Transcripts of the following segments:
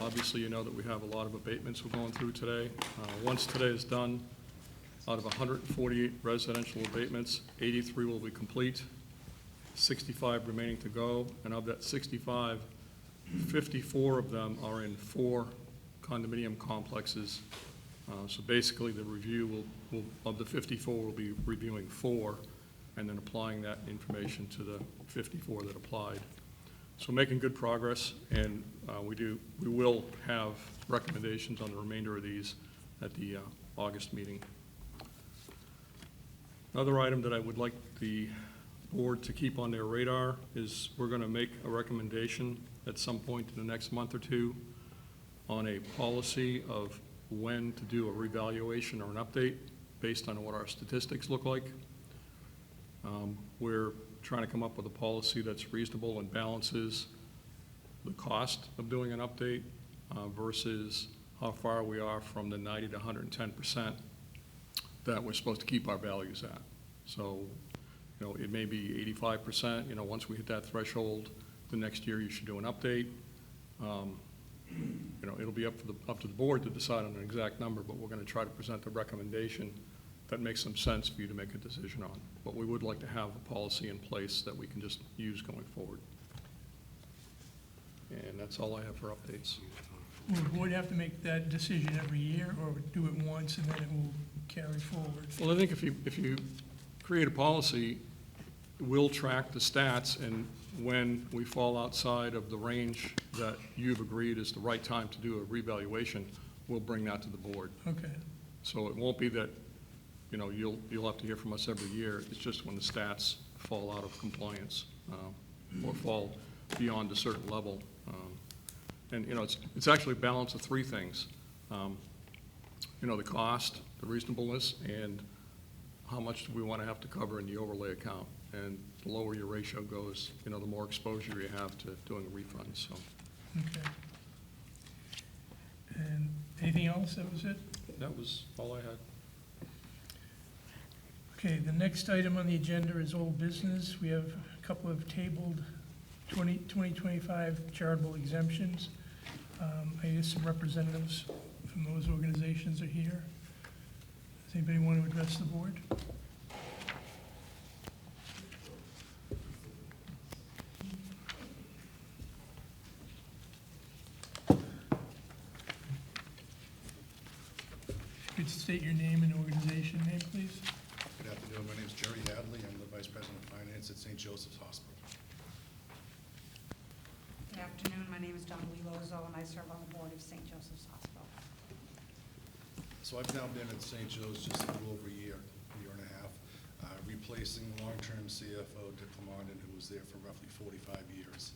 Obviously, you know that we have a lot of abatements we're going through today. Once today is done, out of 148 residential abatements, 83 will be complete, 65 remaining to go, and of that 65, 54 of them are in 4 condominium complexes. So basically, the review will of the 54, we'll be reviewing 4 and then applying that information to the 54 that applied. So making good progress, and we will have recommendations on the remainder of these at the August meeting. Another item that I would like the board to keep on their radar is we're going to make a recommendation at some point in the next month or two on a policy of when to do a revaluation or an update based on what our statistics look like. We're trying to come up with a policy that's reasonable and balances the cost of doing an update versus how far we are from the 90 to 110% that we're supposed to keep our values at. So, you know, it may be 85%, you know, once we hit that threshold, the next year you should do an update. You know, it'll be up to the board to decide on an exact number, but we're going to try to present a recommendation that makes some sense for you to make a decision on. But we would like to have a policy in place that we can just use going forward. And that's all I have for updates. Will the board have to make that decision every year, or do it once and then it will carry forward? Well, I think if you create a policy, we'll track the stats, and when we fall outside of the range that you've agreed is the right time to do a revaluation, we'll bring that to the board. Okay. So it won't be that, you know, you'll have to hear from us every year. It's just when the stats fall out of compliance or fall beyond a certain level. And, you know, it's actually a balance of 3 things. You know, the cost, the reasonableness, and how much do we want to have to cover in the overlay account. And the lower your ratio goes, you know, the more exposure you have to doing a refund, so. Okay. And anything else? That was it? That was all I had. Okay, the next item on the agenda is old business. We have a couple of tabled 2025 charitable exemptions. I guess some representatives from those organizations are here. Does anybody want to address the board? Could you state your name and organization name, please? Good afternoon. My name is Jerry Hadley. I'm the Vice President of Finance at St. Joseph's Hospital. Good afternoon. My name is Don Lozo, and I serve on the board of St. Joseph's Hospital. So I've now been at St. Joe's just a little over a year and a half, replacing long-term CFO Dick Lamondon, who was there for roughly 45 years.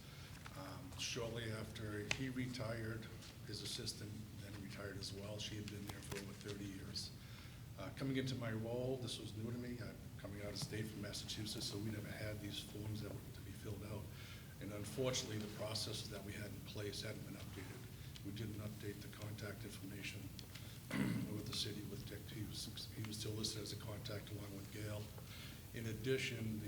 Shortly after he retired, his assistant then retired as well. She had been there for over 30 years. Coming into my role, this was new to me. I'm coming out of state from Massachusetts, so we never had these forms that were to be filled out. And unfortunately, the processes that we had in place hadn't been updated. We didn't update the contact information with the city, with Dick. He was still listed as a contact along with Gail. In addition,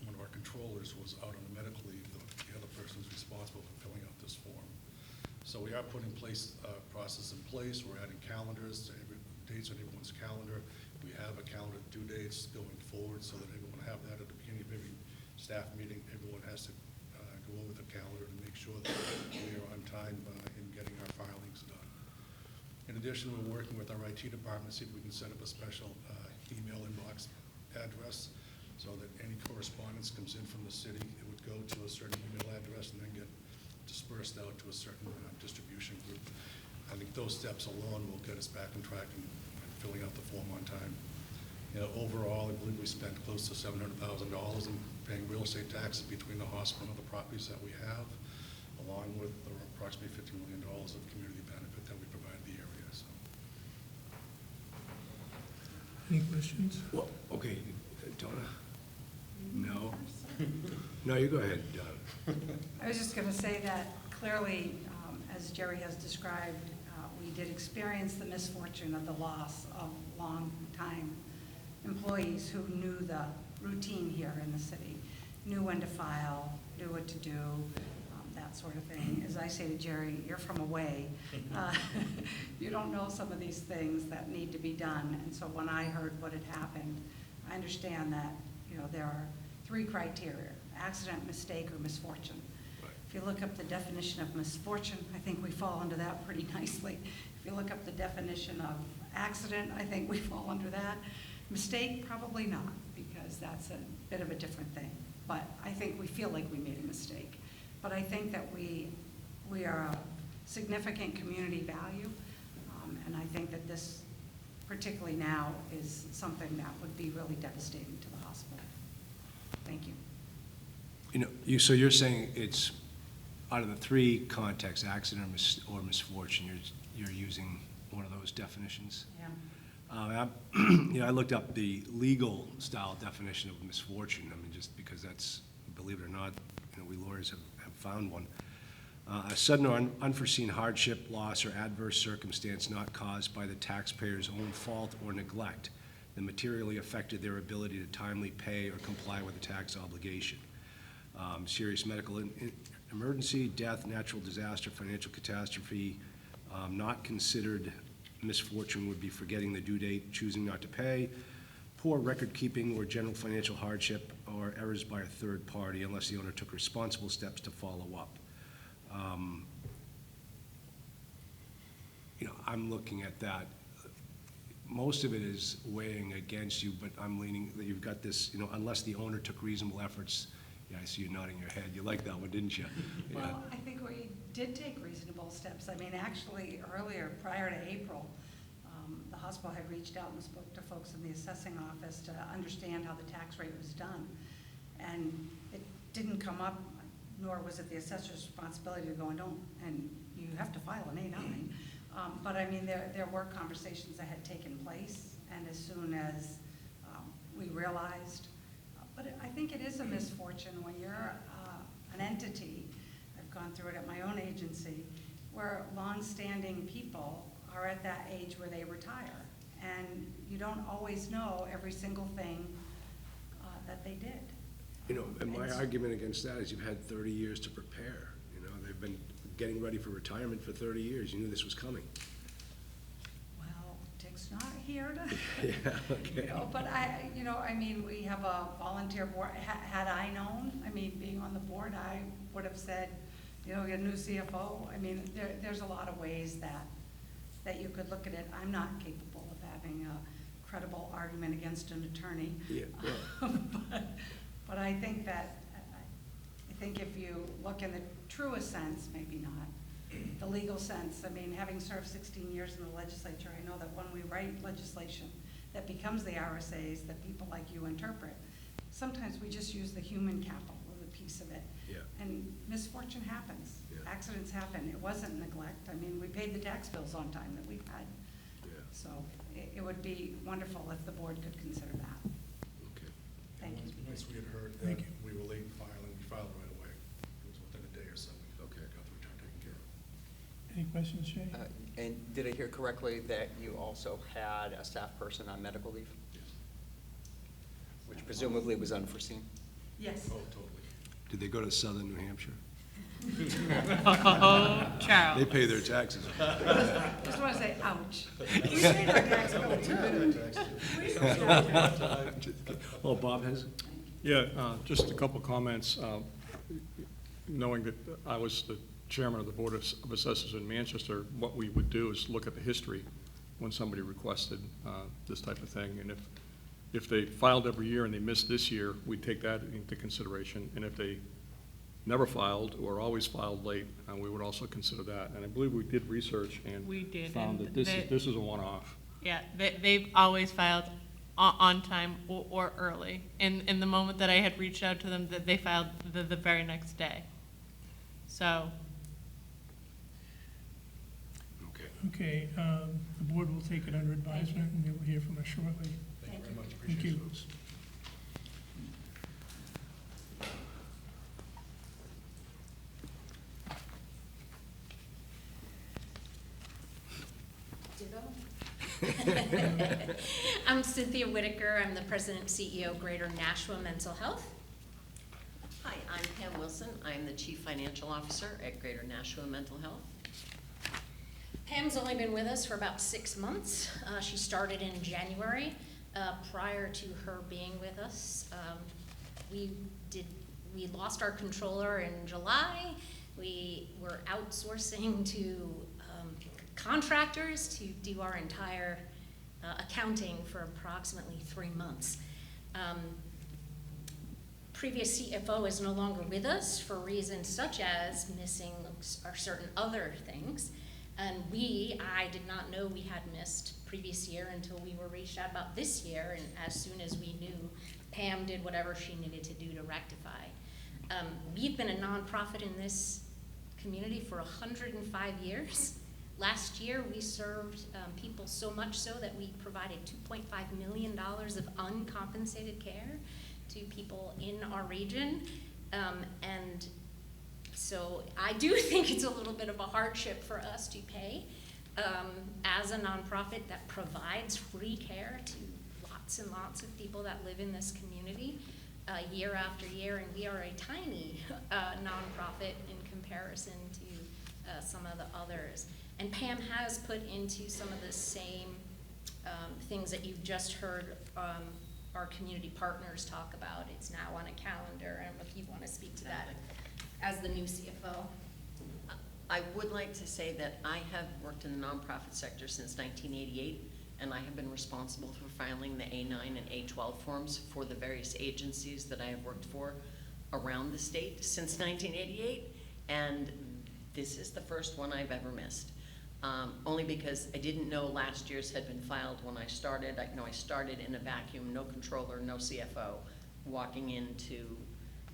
one of our controllers was out on a medical leave. The other person was responsible for filling out this form. So we are putting process in place. We're adding calendars, dates on everyone's calendar. We have a calendar due dates going forward so that everyone will have that at the beginning of every staff meeting. Everyone has to go over the calendar to make sure that we are on time in getting our filings done. In addition, we're working with our IT department to see if we can set up a special email inbox address so that any correspondence comes in from the city, it would go to a certain email address and then get dispersed out to a certain distribution group. I think those steps alone will get us back on track and filling out the form on time. You know, overall, I believe we spent close to $700,000 in paying real estate taxes between the hospital and other properties that we have, along with approximately $50 million of community benefit that we provide the area. So. Any questions? Well, okay, Donna? No? No, you go ahead, Donna. I was just going to say that clearly, as Jerry has described, we did experience the misfortune of the loss of long-time employees who knew the routine here in the city, knew when to file, knew what to do. That that sort of thing. As I say to Jerry, you're from away. You don't know some of these things that need to be done. And so when I heard what had happened, I understand that, there are 3 criteria: accident, mistake, or misfortune. If you look up the definition of misfortune, I think we fall under that pretty nicely. If you look up the definition of accident, I think we fall under that. Mistake, probably not, because that's a bit of a different thing. But I think we feel like we made a mistake. But I think that we are a significant community value, and I think that this, particularly now, is something that would be really devastating to the hospital. Thank you. So you're saying it's, out of the 3 contexts, accident or misfortune, you're using one of those definitions? Yeah. I looked up the legal style definition of misfortune, just because that's, believe it or not, we lawyers have found one. A sudden or unforeseen hardship, loss, or adverse circumstance not caused by the taxpayer's own fault or neglect that materially affected their ability to timely pay or comply with a tax obligation. Serious medical emergency, death, natural disaster, financial catastrophe, not considered misfortune would be forgetting the due date, choosing not to pay, poor record keeping or general financial hardship, or errors by a third party unless the owner took responsible steps to follow up. I'm looking at that. Most of it is weighing against you, but I'm leaning that you've got this, unless the owner took reasonable efforts. Yeah, I see you nodding your head. You liked that one, didn't you? Yeah. Well, I think we did take reasonable steps. Actually, earlier, prior to April, the hospital had reached out and spoke to folks in the assessing office to understand how the tax rate was done. And it didn't come up, nor was it the assessor's responsibility to go and you have to file an A9. But there were conversations that had taken place, and as soon as we realized, but I think it is a misfortune when you're an entity. I've gone through it at my own agency, where longstanding people are at that age where they retire, and you don't always know every single thing that they did. And my argument against that is you've had 30 years to prepare. They've been getting ready for retirement for 30 years. You knew this was coming. Well, Dick's not here to, Yeah, okay. but we have a volunteer board. Had I known, being on the board, I would have said, we get a new CFO. There's a lot of ways that you could look at it. I'm not capable of having a credible argument against an attorney. Yeah. But I think if you look in the truest sense, maybe not, the legal sense, having served 16 years in the legislature, I know that when we write legislation that becomes the RSAs that people like you interpret, sometimes we just use the human capital of a piece of it. Yeah. And misfortune happens. Yeah. Accidents happen. It wasn't neglect. We paid the tax bills on time that we've had. Yeah. So it would be wonderful if the board could consider that. Okay. Thank you. Once we had heard that Thank you. we were late in filing, we filed right away. It was within a day or so, we Okay. got the return taken care of. Any questions, Jay? And did I hear correctly that you also had a staff person on medical leave, Yes. which presumably was unforeseen? Yes. Oh, totally. Did they go to southern New Hampshire? Oh, Charles. They pay their taxes. Just want to say, ouch. We paid our tax bill too. We paid our tax bill. Oh, Bob has? Yeah, just a couple comments. Knowing that I was the chairman of the Board of Assessors in Manchester, what we would do is look at the history when somebody requested this type of thing. And if they filed every year and they missed this year, we'd take that into consideration. And if they never filed or always filed late, we would also consider that. And I believe we did research and We did, found and that this is a one-off. Yeah, they've always filed on time or early. In the moment that I had reached out to them, that they filed the very next day. So, Okay. Okay, the board will take it under advisement, and you'll hear from us shortly. Thank you very much, Thank appreciate you. it. I'm Cynthia Whitaker. I'm the president and CEO of Greater Nashua Mental Health. Hi, I'm Pam Wilson. I'm the Chief Financial Officer at Greater Nashua Mental Health. Pam's only been with us for about 6 months. She started in January. Prior to her being with us, we lost our controller in July. We were outsourcing to contractors to do our entire accounting for approximately 3 months. Previous CFO is no longer with us for reasons such as missing or certain other things. And I did not know we had missed previous year until we were reached out about this year, and as soon as we knew, Pam did whatever she needed to do to rectify. We've been a nonprofit in this community for 105 years. Last year, we served people so much so that we provided $2.5 million of uncompensated care to people in our region. And so I do think it's a little bit of a hardship for us to pay as a nonprofit that provides free care to lots and lots of people that live in this community year after year, and we are a tiny nonprofit in comparison to some of the others. And Pam has put into some of the same things that you've just heard our community partners talk about. It's now on a calendar. I don't know if you want to speak to that as the new CFO. I would like to say that I have worked in the nonprofit sector since 1988, and I have been responsible for filing the A9 and A12 forms for the various agencies that I have worked for around the state since 1988, and this is the first one I've ever missed. Only because I didn't know last year's had been filed when I started. I started in a vacuum, no controller, no CFO, walking into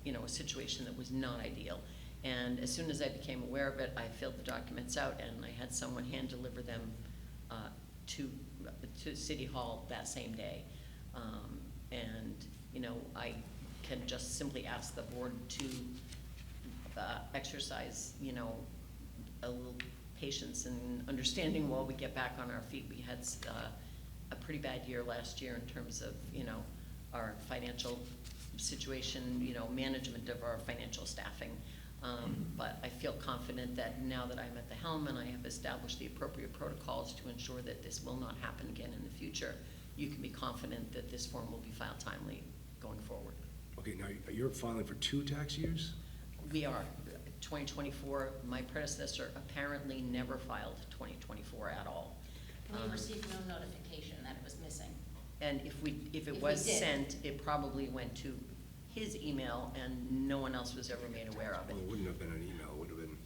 a situation that was not ideal. And as soon as I became aware of it, I filled the documents out, and I had someone hand deliver them to City Hall that same day. I can just simply ask the board to exercise, a little patience and understanding while we get back on our feet. We had a pretty bad year last year in terms of, our financial situation, management of our financial staffing. But I feel confident that now that I'm at the helm and I have established the appropriate protocols to ensure that this will not happen again in the future, you can be confident that this form will be filed timely going forward. Okay, now you're filing for 2 tax years? We are. 2024, my predecessor apparently never filed 2024 at all. And we received no notification that it was missing. And if it If was we did. sent, it probably went to his email and no one else was ever made aware of it. Well, it wouldn't have been an email, it would have been,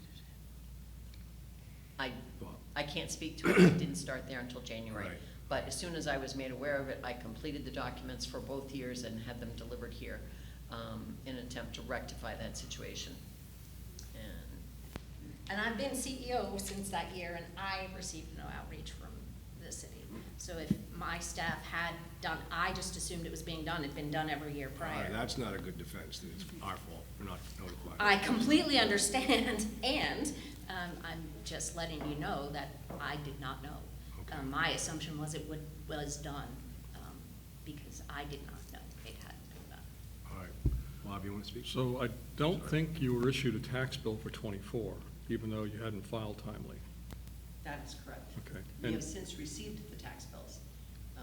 I can't speak to it, it didn't start there until January. Right. But as soon as I was made aware of it, I completed the documents for both years and had them delivered here in an attempt to rectify that situation. And I've been CEO since that year, and I received no outreach from the city. So if my staff had done, I just assumed it was being done. It'd been done every year prior. that's not a good defense, that it's our fault for not notifying. I completely understand, and I'm just letting you know that I did not know. Okay. My assumption was it was done, because I did not know it hadn't been done. All right, Bob, you want to speak? So I don't think you were issued a tax bill for '24, even though you hadn't filed timely. That is correct. Okay. We And- have since received the tax bills.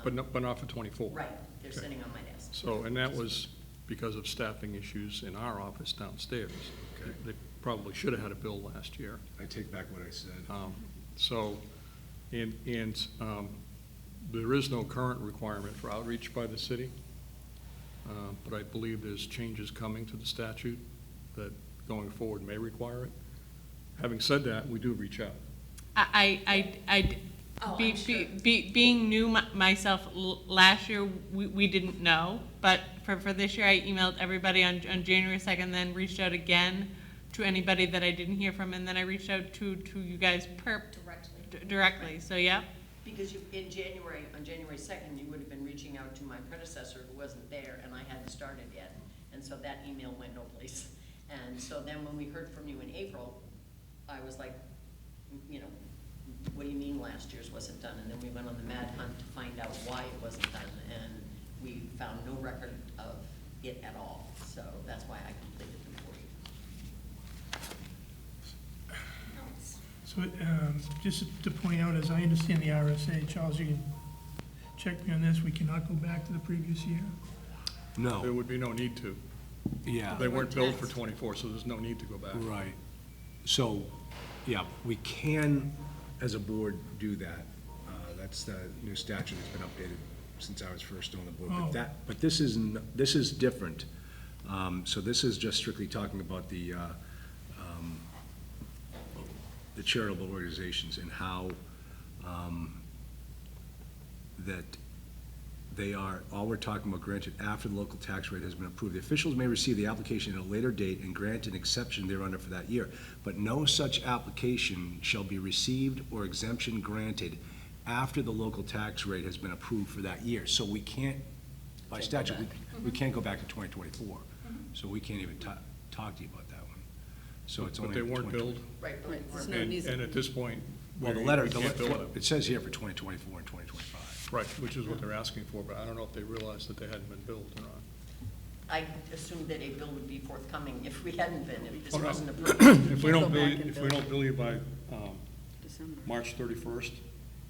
But not for '24? Right, they're Okay. sitting on my desk. So, and that was because of staffing issues in our office downstairs. Okay. They probably should have had a bill last year. I take back what I said. There is no current requirement for outreach by the city, but I believe there's changes coming to the statute that going forward may require it. Having said that, we do reach out. Oh, I'm sure. Being new myself, last year, we didn't know, but for this year, I emailed everybody on January 2nd, then reached out again to anybody that I didn't hear from, and then I reached out to you guys directly, so yeah. Because on January 2nd, you would have been reaching out to my predecessor who wasn't there, and I hadn't started yet. And so that email went no place. And so then when we heard from you in April, I was like, what do you mean last year's wasn't done? And then we went on the mad hunt to find out why it wasn't done, and we found no record of it at all. So that's why I completed them for you. So, just to point out, as I understand the RSA, Charles, you can check me on this, we cannot go back to the previous year? There No, would be no need to. yeah. They weren't billed for '24, so there's no need to go back. Right. So, yeah, we can, as a board, do that. That's the new statute that's been updated since I was first on the board. Oh. But this is different. So this is just strictly talking about the charitable organizations and how that they are, all we're talking about granted after the local tax rate has been approved. The officials may receive the application at a later date and grant an exception thereunder for that year. But no such application shall be received or exemption granted after the local tax rate has been approved for that year. So we can't, by statute, we can't go back to 2024. So we can't even talk to you about that one. So it's But only. they weren't 2020. billed, Right, but Right, we're- it's no news. and at this point, Well, we the letter, can't bill them. it says here for 2024 and 2025. Right, which is what they're asking for, but I don't know if they realized that they hadn't been billed or not. I assumed that a bill would be forthcoming if we hadn't been, if this Oh, no. wasn't approved. If we Go don't bill, back and if we bill. don't bill you by December. March 31st,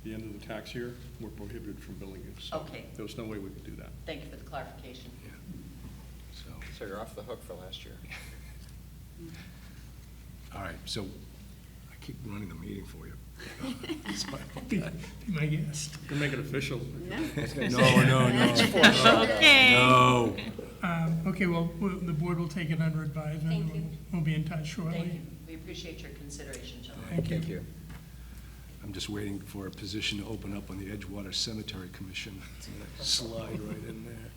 the end of the tax year, we're prohibited from billing you. So Okay. there was no way we could do that. Thank you for the clarification. So, So you're off the hook for last year. all right, so I keep running the meeting for you. Sorry about Be that. be my guest. You can make it official. No. Okay. No. Okay, well, the board will take it under advisement. Thank you. We'll be in touch shortly. Thank you. We appreciate your consideration, gentlemen. Thank you. I'm just waiting for a position to open up on the Edgewater Cemetery Commission. It's gonna slide right in there.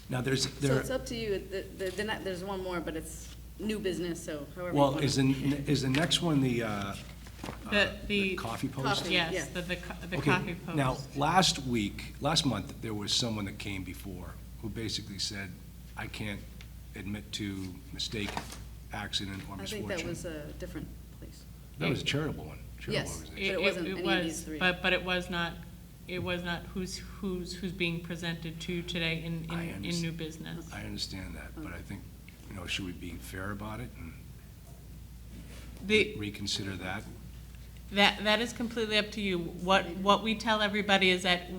Now, So it's up to you. There's one more, but it's new business, so however you well, want is the next one the The- coffee post? Coffee. Yeah. Yes, the Okay, coffee post. now, last month, there was someone that came before who basically said, I can't admit to mistake, accident, or I misfortune. think that was a different place. That was a charitable one, charitable Yes. organization. But it wasn't any of these three. But it was not who's being presented to today in I new understand. business. I understand that, but I think, should we be fair about it and The, reconsider that? that is completely up to you. What we tell everybody is that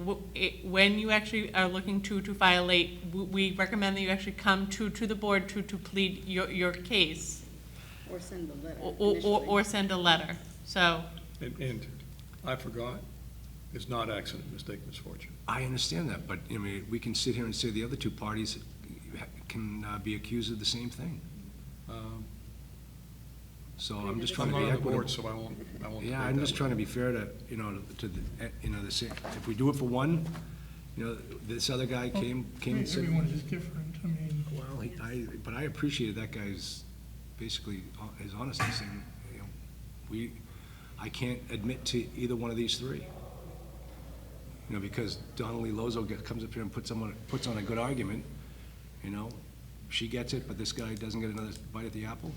when you actually are looking to file late, we recommend that you actually come to the board to plead your case, Or send a letter or initially. send a letter, so. And I forgot, it's not accident, mistake, misfortune. I understand that, but, we can sit here and say the other two parties can be accused of the same thing. So I'm just trying I'm to be not on the equitable. board, so I won't Yeah, debate I'm that just with trying to you. be fair to the same, if we do it for one, this other guy came and said. Everyone is different. I mean, Well, but I appreciated that guy's, basically, his honesty, saying, I can't admit to either one of these three. Because Donnelly Lozo comes up here and puts on a good argument, she gets it, but this guy doesn't get another bite at the apple?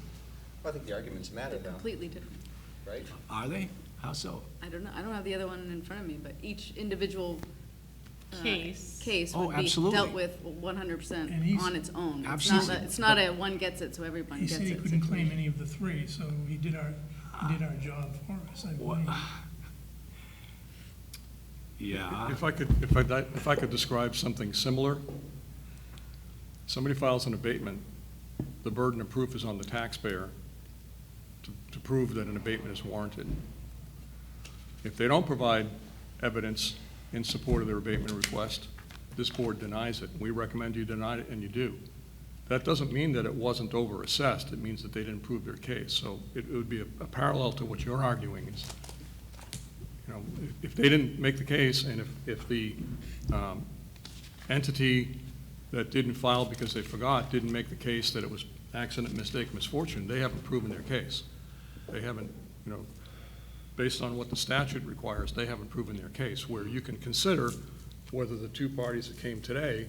I think the arguments matter, They're though, completely different. right? Are they? How so? I don't know. I don't have the other one in front of me, but each individual Case. case Oh, would be absolutely. dealt with 100% And he's- on its own. Absolutely. It's not a one gets it, so everyone he gets said he it. couldn't claim situation. any of the three, so he did our job for us, I What? believe. Yeah. If I could describe something similar, somebody files an abatement, the burden of proof is on the taxpayer to prove that an abatement is warranted. If they don't provide evidence in support of their abatement request, this board denies it. We recommend you deny it, and you do. That doesn't mean that it wasn't over-assessed. It means that they didn't prove their case. So it would be a parallel to what you're arguing is, if they didn't make the case, and if the entity that didn't file because they forgot didn't make the case that it was accident, mistake, misfortune, they haven't proven their case. They haven't, based on what the statute requires, they haven't proven their case, where you can consider whether the two parties that came today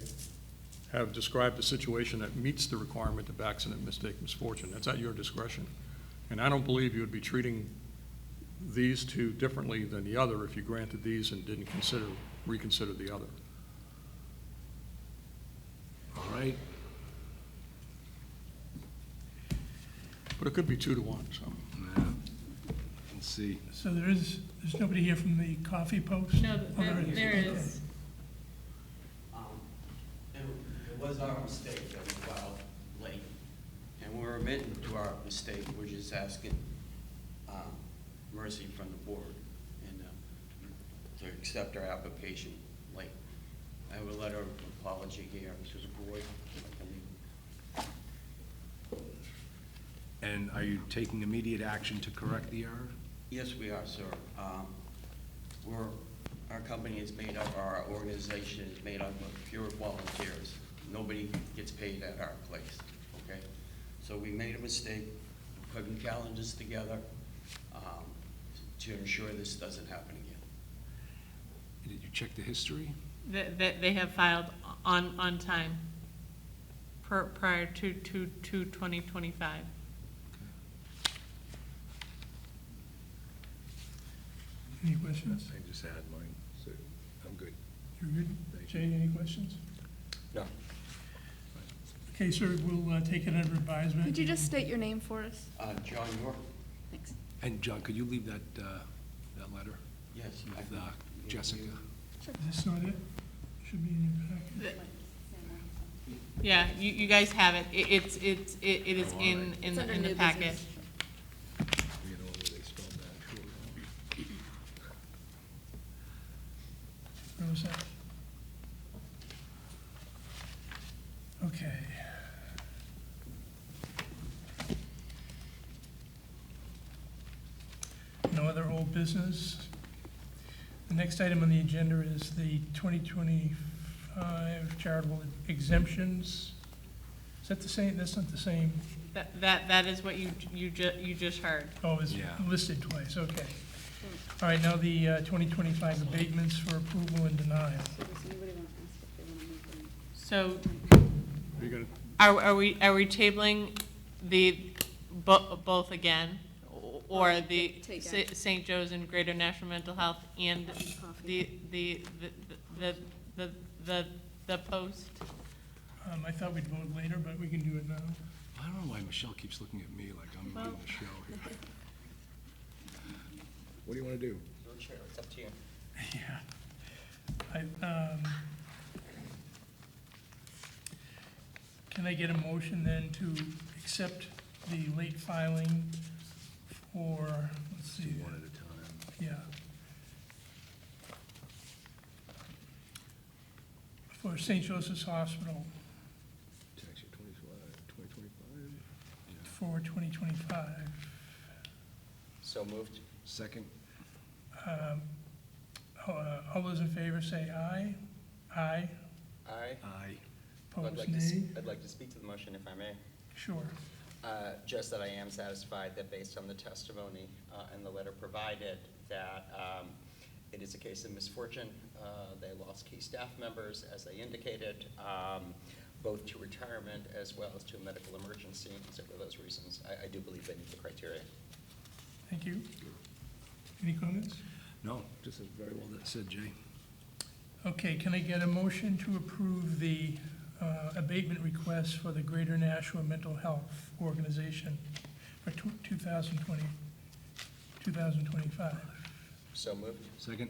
have described a situation that meets the requirement of accident, mistake, misfortune. That's at your discretion. And I don't believe you would be treating these two differently than the other if you granted these and didn't reconsider the other. All right. But it could be 2-1, so. Yeah. Let's see. So there's nobody here from the Coffee Post? No, Oh, there is. there Okay. is. It was our mistake that we filed late, and we're admitting to our mistake. We're just asking mercy from the board and to accept our application late. I have a letter of apology here to the board. And are you taking immediate action to correct the error? Yes, we are, sir. Our company is made up, our organization is made up of pure volunteers. Nobody gets paid at our place, okay? So we made a mistake, putting calendars together to ensure this doesn't happen again. Did you check the history? That they have filed on time prior to 2025. Any questions? I just had mine, so I'm good. You're good? Thank Jay, any questions? No. Okay, sir, we'll take it under advisement. Could you just state your name for us? John York? Thanks. And John, could you leave that letter Yes. I with can- Jessica? Is this not it? Should be in your packet. Yeah, you guys have it. It is Oh, all in right. It's under the new packet. business. You know where they spelled that short wrong. Where was that? Okay. No other old business? The next item on the agenda is the 2025 charitable exemptions. Is that the same? That's not the same. That is what you just heard. Oh, it's Yeah. listed twice, okay. All right, now the 2025 abatements for approval and denial. So does anybody want to ask if they want to move them? So Are you gonna, are we tabling both again? Or the Take action. St. Joe's and Greater National Mental Health and Coffee. the post? I thought we'd vote later, but we can do it now. I don't know why Michelle keeps looking at me like I'm running the show here. What do you wanna do? Your chair, it's up to you. Yeah. Can I get a motion then to accept the late filing for, let's see, One at a time. yeah. For St. Joseph's Hospital Tax year 2025. for 2025. So moved. Second? All those in favor say aye. Aye. Aye. Aye. Opposed, nay. I'd like to speak to the motion if I may. Sure. Just that I am satisfied that based on the testimony and the letter provided, that it is a case of misfortune. They lost key staff members, as they indicated, both to retirement as well as to a medical emergency. So for those reasons, I do believe they meet the criteria. Thank you. Any comments? No, just as very well said, Jay. Okay, can I get a motion to approve the abatement request for the Greater Nashua Mental Health Organization for 2025? So moved. Second?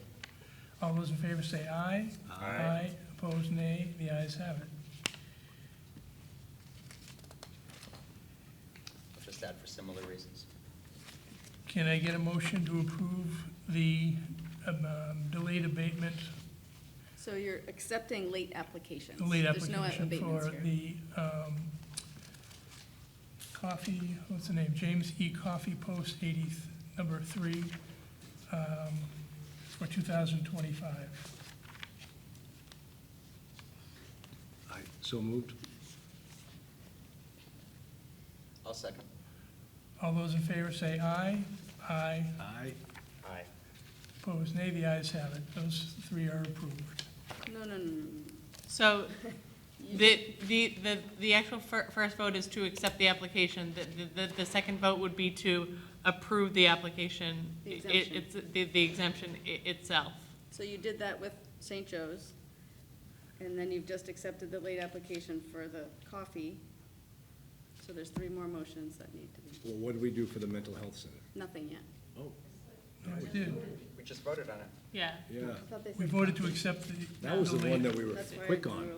All those in favor say aye. Aye. Opposed, nay. The ayes have it. I'll just add for similar reasons. Can I get a motion to approve the delayed abatement, So you're accepting late applications? the late There's no application abatements for here. the coffee, what's the name? James E. Coffee Post 80, number 3, for 2025. Aye. So moved? I'll second. All those in favor say aye. Aye. Aye. Aye. Opposed, nay. The ayes have it. Those three are approved. No. So the actual first vote is to accept the application. The second vote would be to approve the application. The exemption. It's the exemption itself. So you did that with St. Joe's, and then you've just accepted the late application for the coffee. So there's three more motions that need to be, Well, what do we do for the mental health center? nothing yet. Oh, Yeah, we did. We just voted on it. Yeah. Yeah, I thought they We said voted to copy. accept the. that was the one that we were That's why quick we on. were-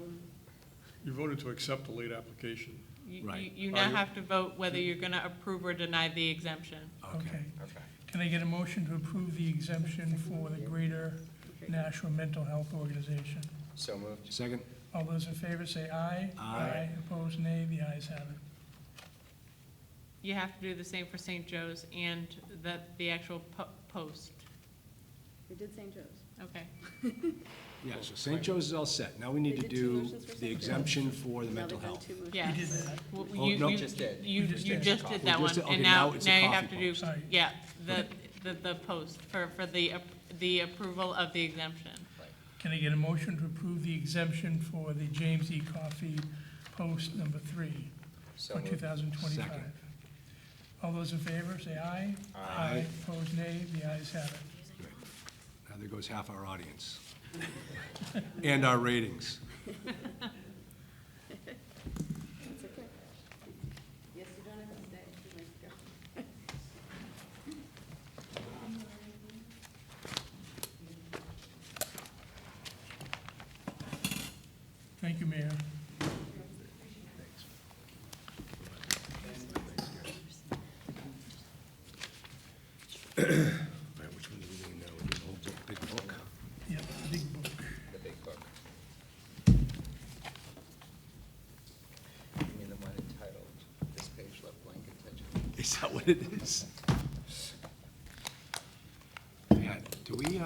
You voted to accept the late application. Right. You Are now you- have to vote whether you're gonna approve or deny the exemption. Okay. Okay. Can I get a motion to approve the exemption for the Greater Nashua Mental Health Organization? So moved. Second? All those in favor say aye. Aye. Opposed, nay. The ayes have it. You have to do the same for St. Joe's and the actual post. We did St. Joe's. Okay. Yeah, so St. Joe's is all set. Now we need to They did two do motions for the St. exemption for the Now mental they've done health. two motions. Yeah. We did that. Well, Oh, you- no. you- Just did. You We just did. just did that We one, just did- okay, and now now it's a you coffee have to do, post. Sorry. yeah, the post for the approval of the exemption. Can I get a motion to approve the exemption for the James E. Coffee Post number 3 So for moved. 2025? Second. All those in favor, say aye. Aye. Opposed, nay. The ayes have it. Now there goes half our audience. And our ratings. That's okay. Yes, you don't have to stay. You might go. Thank you, Mayor. All right, which one do we do now? We do the whole big book? Yep, big book. The big book. You mean the one entitled, "This page left blank intention"? Is that what it is? Yeah, do we, do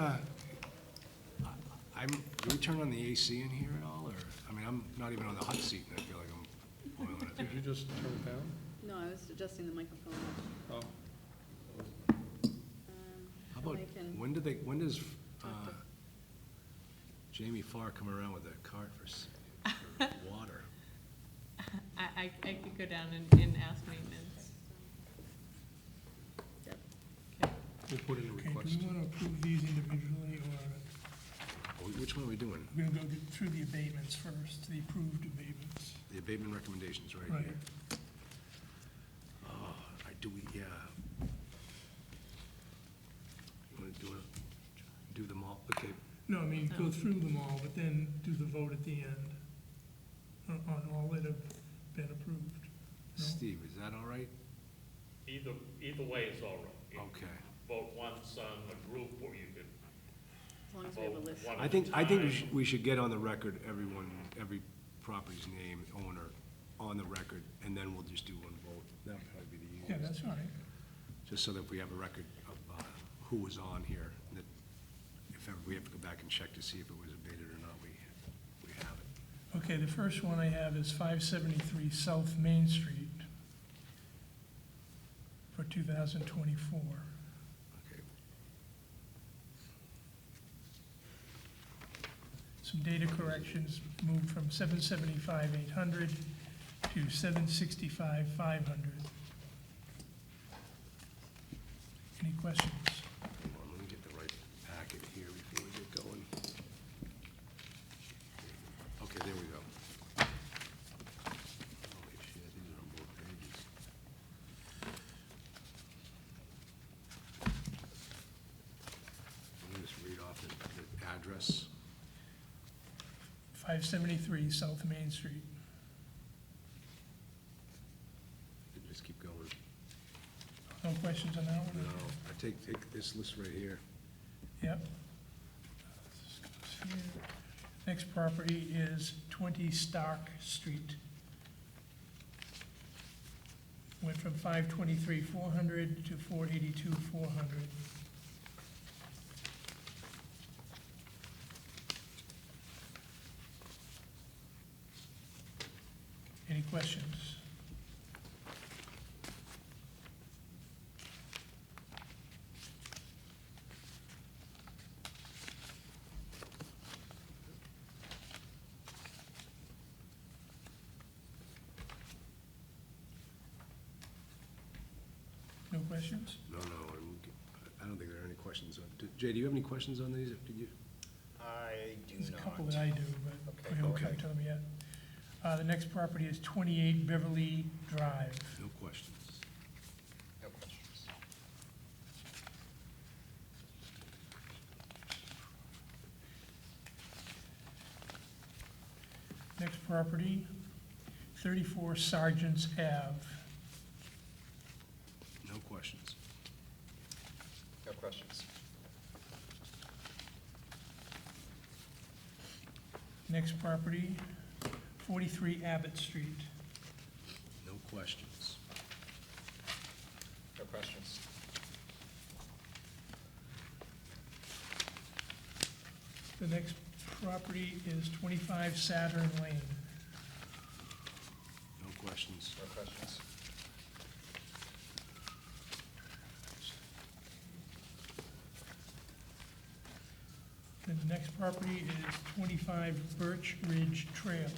we turn on the AC in here at all, or, I mean, I'm not even on the hot seat, and I feel like I'm boiling it. Did you just turn it down? No, I was adjusting the microphone. Oh, How about, I can when does talk to- Jamie Farr come around with a cart for water? I could go down and ask maintenance. Yep. Okay. we'll put in a Okay, do request. we want to approve these individually, or Which one are we doing? we're going to go get through the abatements first, the approved abatements? The abatement recommendations right Right. here. Oh, do we, yeah. You want to do them all? Okay, No, I mean, go through them all, but then do the vote at the end on all that have been approved. No? Steve, is that all right? Either way is all right. You Okay. Vote once on a group, or you could As long as we have a vote list. one I at think, a I think time. we should get on the record, every property's name, owner, on the record, and then we'll just do one vote. That'd probably be the Yeah, easiest. that's all right. Just so that we have a record of who was on here, and that if ever we have to go back and check to see if it was abated or not, we have it. Okay, the first one I have is 573 South Main Street for 2024. Okay. Some data corrections moved from 775,800 to 765,500. Any questions? Hold on, let me get the right packet here before we get going. Okay, there we go. Holy shit, these are on both pages. Let me just read off the address. 573 South Main Street. Just keep going. No questions on that one? No, I take this list right here. Yep. Next property is 20 Stark Street. Went from 523,400 to 482,400. Any questions? No questions? No, I don't think there are any questions on, Jay, do you have any questions on these? Did you? I do There's a not. couple that I do, but Okay, we go haven't come ahead. to them yet. The next property is 28 Beverly Drive. No questions. No questions. Next property, 34 Sergeants Ave. No questions. No questions. Next property, 43 Abbott Street. No questions. No questions. The next property is 25 Saturn Lane. No questions. No questions. The next property is 25 Birch Ridge Trail.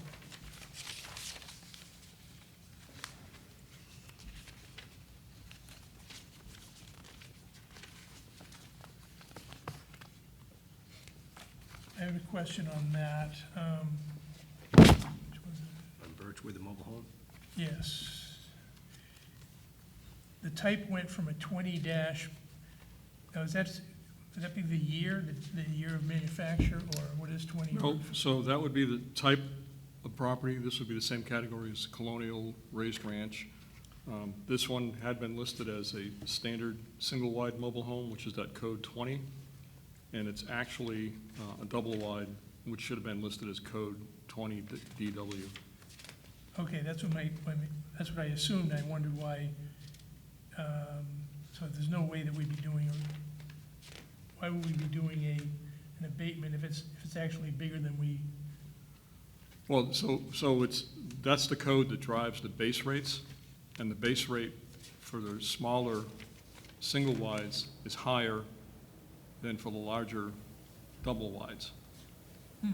I have a question on that. Which was it? On Birch with the mobile home? Yes. The type went from a 20 dash, now is that, would that be the year, the year of manufacture, or what is 20? No, so that would be the type of property. This would be the same category as colonial raised ranch. This one had been listed as a standard single-wide mobile home, which is that code 20, and it's actually a double-wide, which should have been listed as code 20 DW. Okay, that's what that's what I assumed. I wondered why, so there's no way that we'd be doing, why would we be doing an abatement if it's actually bigger than we, Well, so that's the code that drives the base rates, and the base rate for the smaller single wides is higher than for the larger double wides. okay,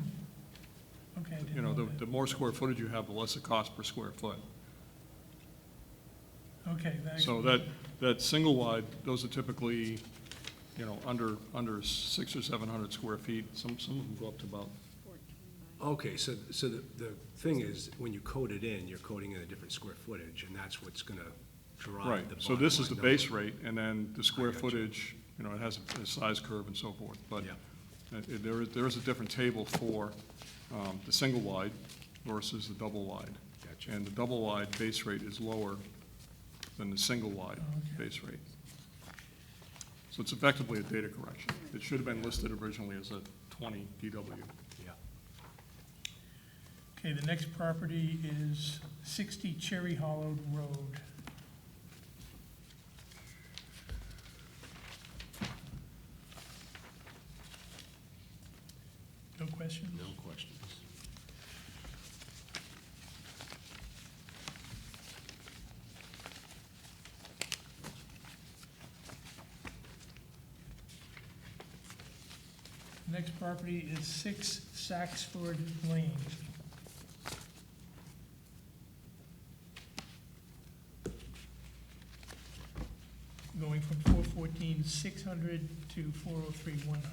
I You didn't know, know the more square footage you have, the less it costs per square foot. that. Okay, So that single wide, those are typically, you know, under 600 or 700 square feet. Some of them go up to about, 14 by. Okay, so the thing is, when you code it in, you're coding in a different square footage, and that's what's gonna drive the right. bottom So this is the line base number. rate, and then the square gotcha. footage, you know, it has a size curve and so forth. But Yeah. there is a different table for the single wide versus the double wide. Gotcha. And the double wide base rate is lower than the single wide Okay. base rate. So it's effectively a data correction. It should have been listed originally as a 20 DW. Yeah. Okay, the next property is 60 Cherry Hollow Road. No questions? No questions. Next property is 6 Saxford Lane. Going from 414,600 to 403,100.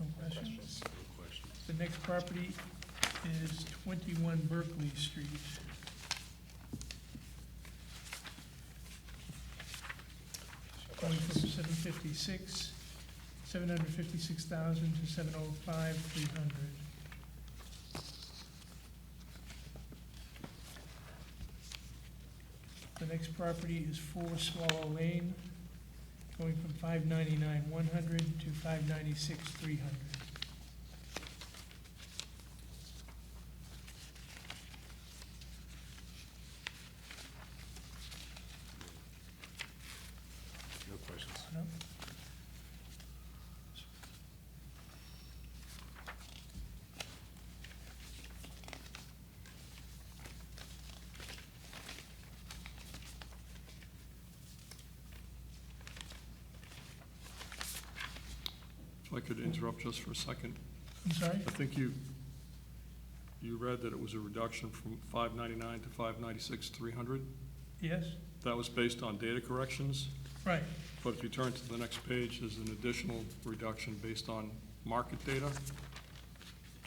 No questions? No questions. The next property is 21 Berkeley Street. Going from 756,000 to 705,300. The next property is 4 Swallow Lane, going from 599,100 to 596,300. No questions. No? If I could interrupt just for a second. I'm sorry? I think you read that it was a reduction from 599 to 596,300. Yes? That was based on data corrections, Right. but if you turn to the next page, there's an additional reduction based on market data.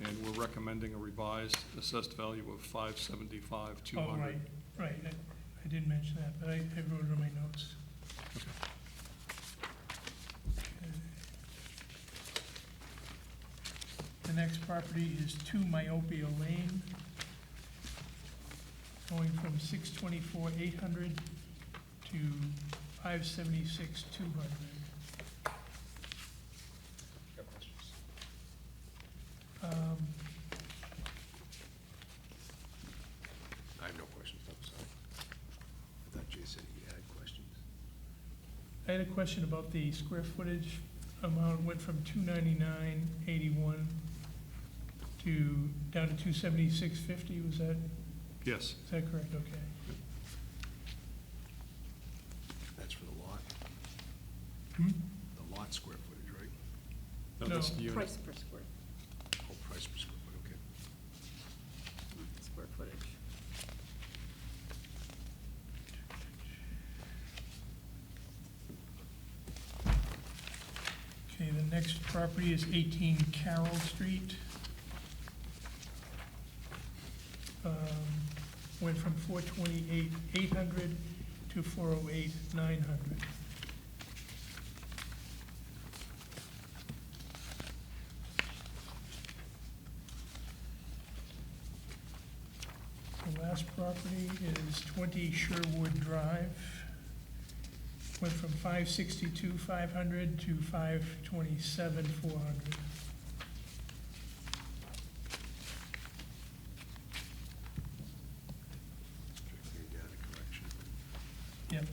And we're recommending a revised assessed value of 575,200. Oh, right, right. I didn't mention that, but I wrote it on my notes. The next property is 2 Myopia Lane, going from 624,800 to 576,200. No questions. I have no questions, I'm sorry. I thought Jay said he had questions. I had a question about the square footage amount, went from 299.81 to, down to 276.50, was that, Yes. is that correct? Okay. That's for the lot, Hmm? the lot square footage, right? No, that's No. the unit. Price per square, Oh, price per square foot, okay. square footage. Okay, the next property is 18 Carroll Street. Went from 428,800 to 408,900. The last property is 20 Sherwood Drive. Went from 562,500 to 527,400. Strictly a data correction. Yep.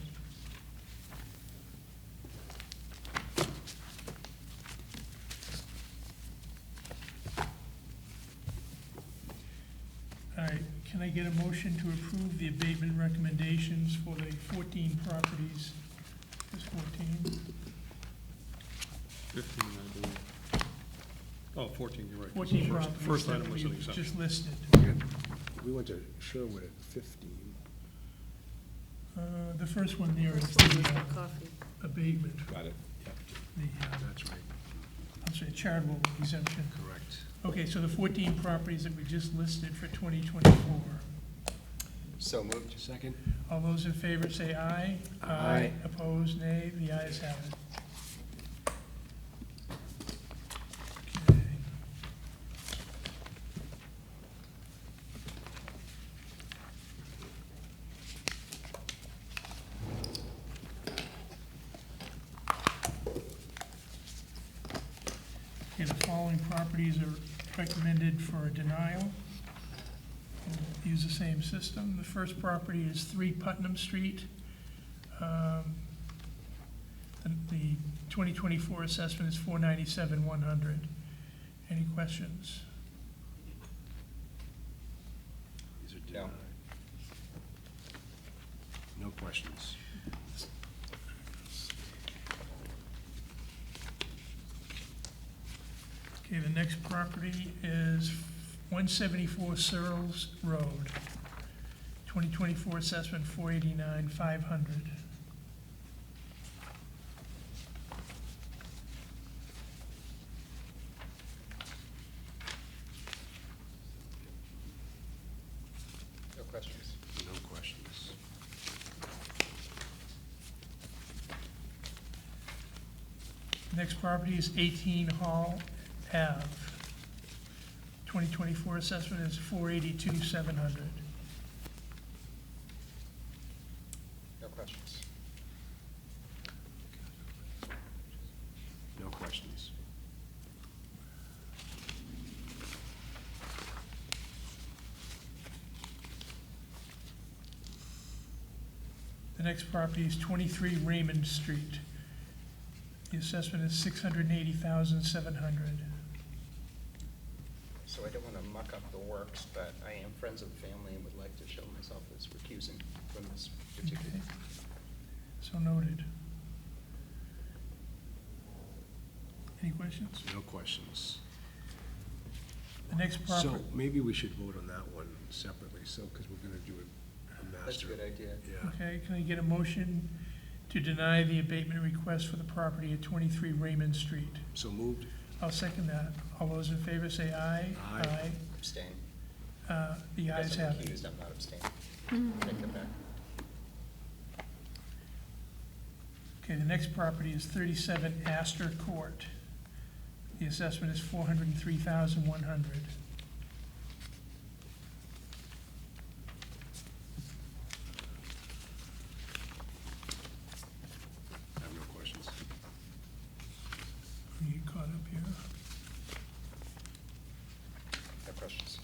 All right, can I get a motion to approve the abatement recommendations for the 14 properties? Is 14? 15, I believe. Oh, 14, you're right. 14 First- properties First that item was an we've exemption. just listed. We went to Sherwood at 15. The first one there is First one was the the coffee. abatement, Got it. Yep, the, that's right, I'm sorry, charitable exemption. correct. Okay, so the 14 properties that we just listed for 2024. So moved. Second? All those in favor say aye. Aye. Opposed, nay. The ayes have it. Okay. Okay, the following properties are recommended for denial. We'll use the same system. The first property is 3 Putnam Street. The 2024 assessment is $497,100. Any questions? These are No. denied. No questions. Okay, the next property is 174 Searles Road. 2024 assessment, $489,500. No questions. No questions. Next property is 18 Hall Ave. 2024 assessment is $482,700. No questions. No questions. The next property is 23 Raymond Street. The assessment is $680,700. So I don't want to muck up the works, but I am friends of the family and would like to show myself as recusing from this particular. Okay. So noted. Any questions? No questions. The next So property, maybe we should vote on that one separately, so, because we're gonna do a master. That's a good idea. Yeah. okay, can I get a motion to deny the abatement request for the property at 23 Raymond Street? So moved? I'll second that. All those in favor say aye. Aye. Abstain. The ayes Because I'm have it. recused, I'm not abstaining. Take that back. Okay, the next property is 37 Astor Court. The assessment is $403,100. I have no questions. Let me get caught up here. No questions.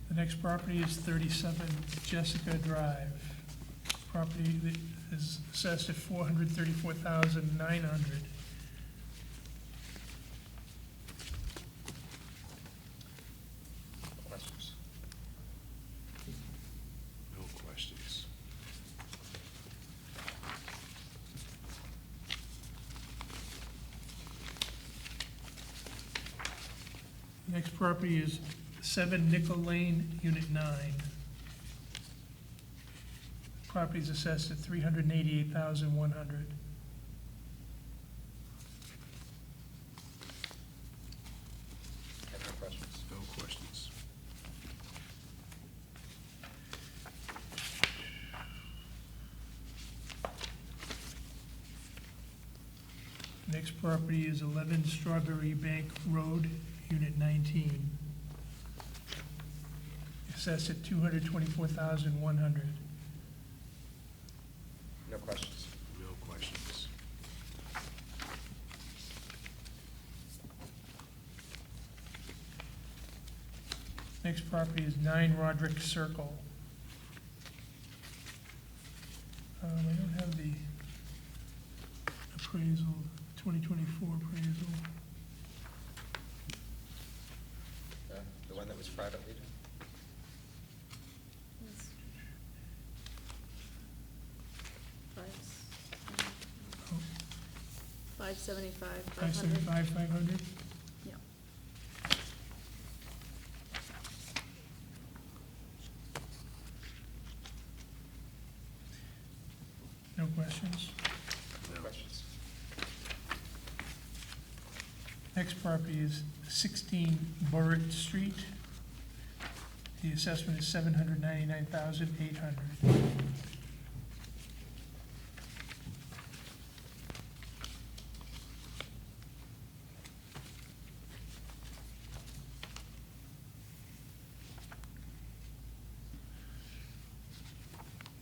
The next property is 37 Jessica Drive. Property that is assessed at $434,900. No questions. No questions. The next property is 7 Nickel Lane, Unit 9. Property is assessed at $388,100. Have no questions. No questions. Next property is 11 Strawberry Bank Road, Unit 19. Assessed at $224,100. No questions. No questions. Next property is 9 Roderick Circle. I don't have the appraisal, 2024 appraisal. The one that was privately done? Oh, 575, 500. 575, 500? Yeah. No questions? No questions. Next property is 16 Burritt Street. The assessment is $799,800.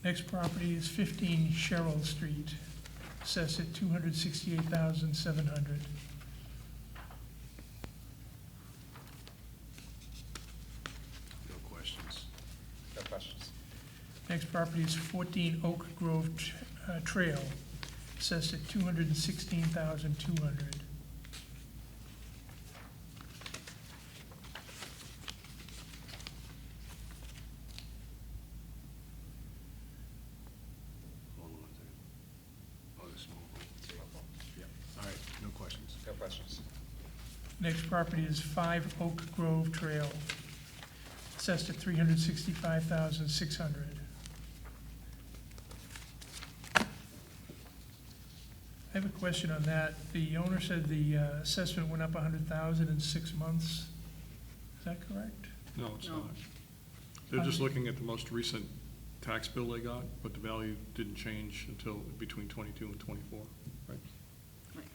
Next property is 15 Sherrill Street, assessed at $268,700. No questions. No questions. Next property is 14 Oak Grove Trail, assessed at $216,200. Hold on one second. Oh, this mobile. Yeah, all right, no questions. No questions. Next property is 5 Oak Grove Trail, assessed at $365,600. I have a question on that. The owner said the assessment went up $100,000 in 6 months. Is that correct? No, it's No. not. They're just looking at the most recent tax bill they got, but the value didn't change until between 22 and 24, right? Okay,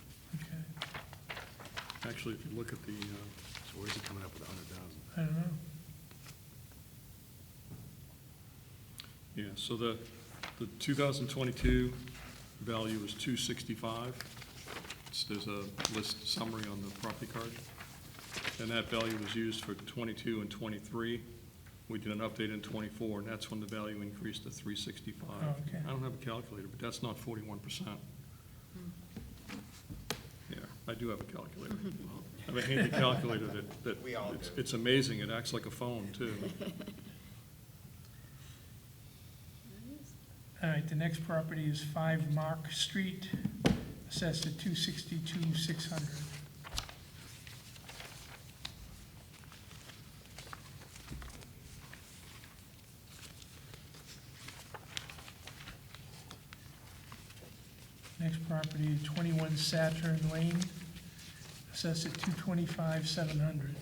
Actually, if you look at the, So where's he coming up with 100,000? I don't know. yeah, so the 2022 value is 265. There's a list summary on the property card. And that value was used for 22 and 23. We did an update in 24, and that's when the value increased to 365. Oh, okay. I don't have a calculator, but that's not 41%. Yeah, I do have a calculator. I have a handy calculator that We all it's- do. it's amazing. It acts like a phone, too. All right, the next property is 5 Mark Street, assessed at $262,600. Next property, 21 Saturn Lane, assessed at $225,700.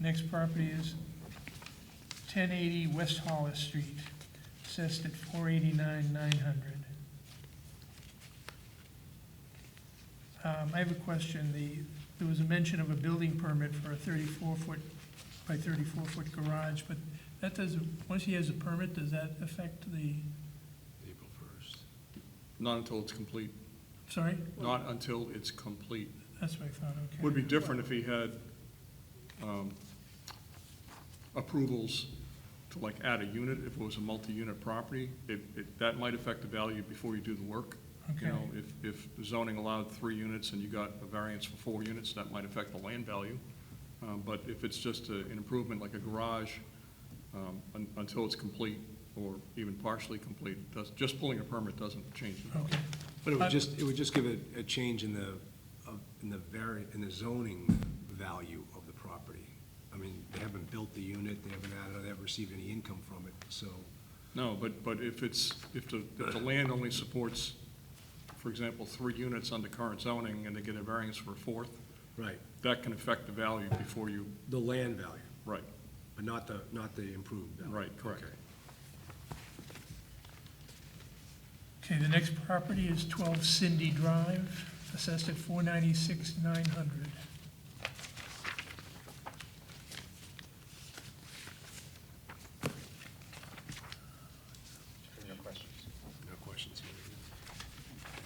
Next property is 1080 West Hollis Street, assessed at $489,900. I have a question. There was a mention of a building permit for a 34-foot by 34-foot garage, but that doesn't, once he has a permit, does that affect the, April 1st. Not until it's complete. sorry? Not until it's complete. That's what I thought, okay. Would be different if he had approvals to like add a unit, if it was a multi-unit property. That might affect the value before you do the work. You know, Okay. if the zoning allowed 3 units and you got a variance for 4 units, that might affect the land value. But if it's just an improvement like a garage, until it's complete or even partially complete, just pulling a permit doesn't change it. Okay. But it would just give it a change in the zoning value of the property. I mean, they haven't built the unit, they haven't received any income from it, so. No, but if the land only supports, for example, 3 units under current zoning and they get a variance for a 4th, Right, that can affect the value before you, the land value, right, but not the improved value. right, correct. Okay. Okay, the next property is 12 Cindy Drive, assessed at $496,900. No questions. No questions.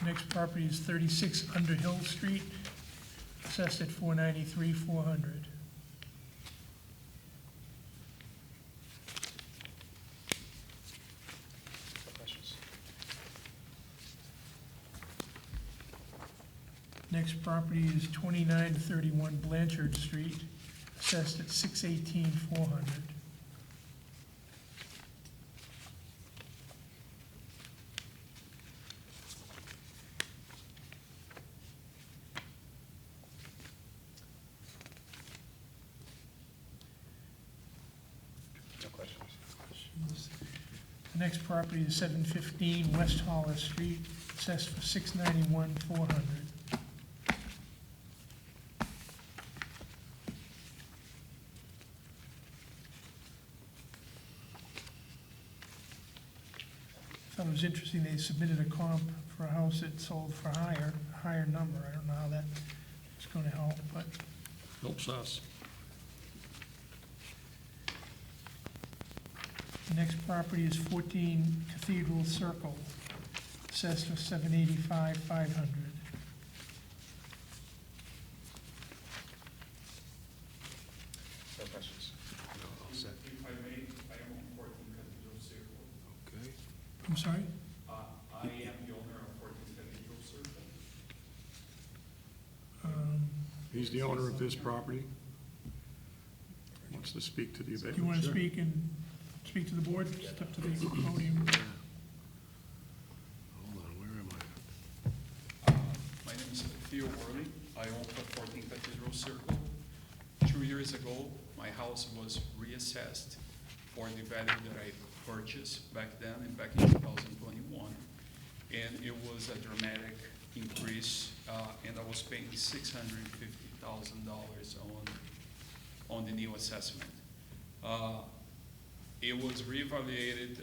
Next property is 36 Underhill Street, assessed at $493,400. No questions. Next property is 2931 Blanchard Street, assessed at $618,400. No questions. The next property is 715 West Hollis Street, assessed for $691,400. Thought it was interesting, they submitted a comp for a house that sold for a higher number. I don't know how that's gonna help, but Helps us. the next property is 14 Cathedral Circle, assessed for $785,500. No questions. No, all set. If I may, I am on 14 Cathedral Circle. Okay. I'm sorry? I am the owner of 14 Cathedral Circle. He's the owner of this property. Wants to speak to the Do abatement. you want to Sure. speak to the board? Step to the podium. Hold on, where am I? My name is Theo Worley. I own the 14 Cathedral Circle. 2 years ago, my house was reassessed for the value that I purchased back then and back in 2021. And it was a dramatic increase, and I was paying $650,000 on the new assessment. It was reevaluated,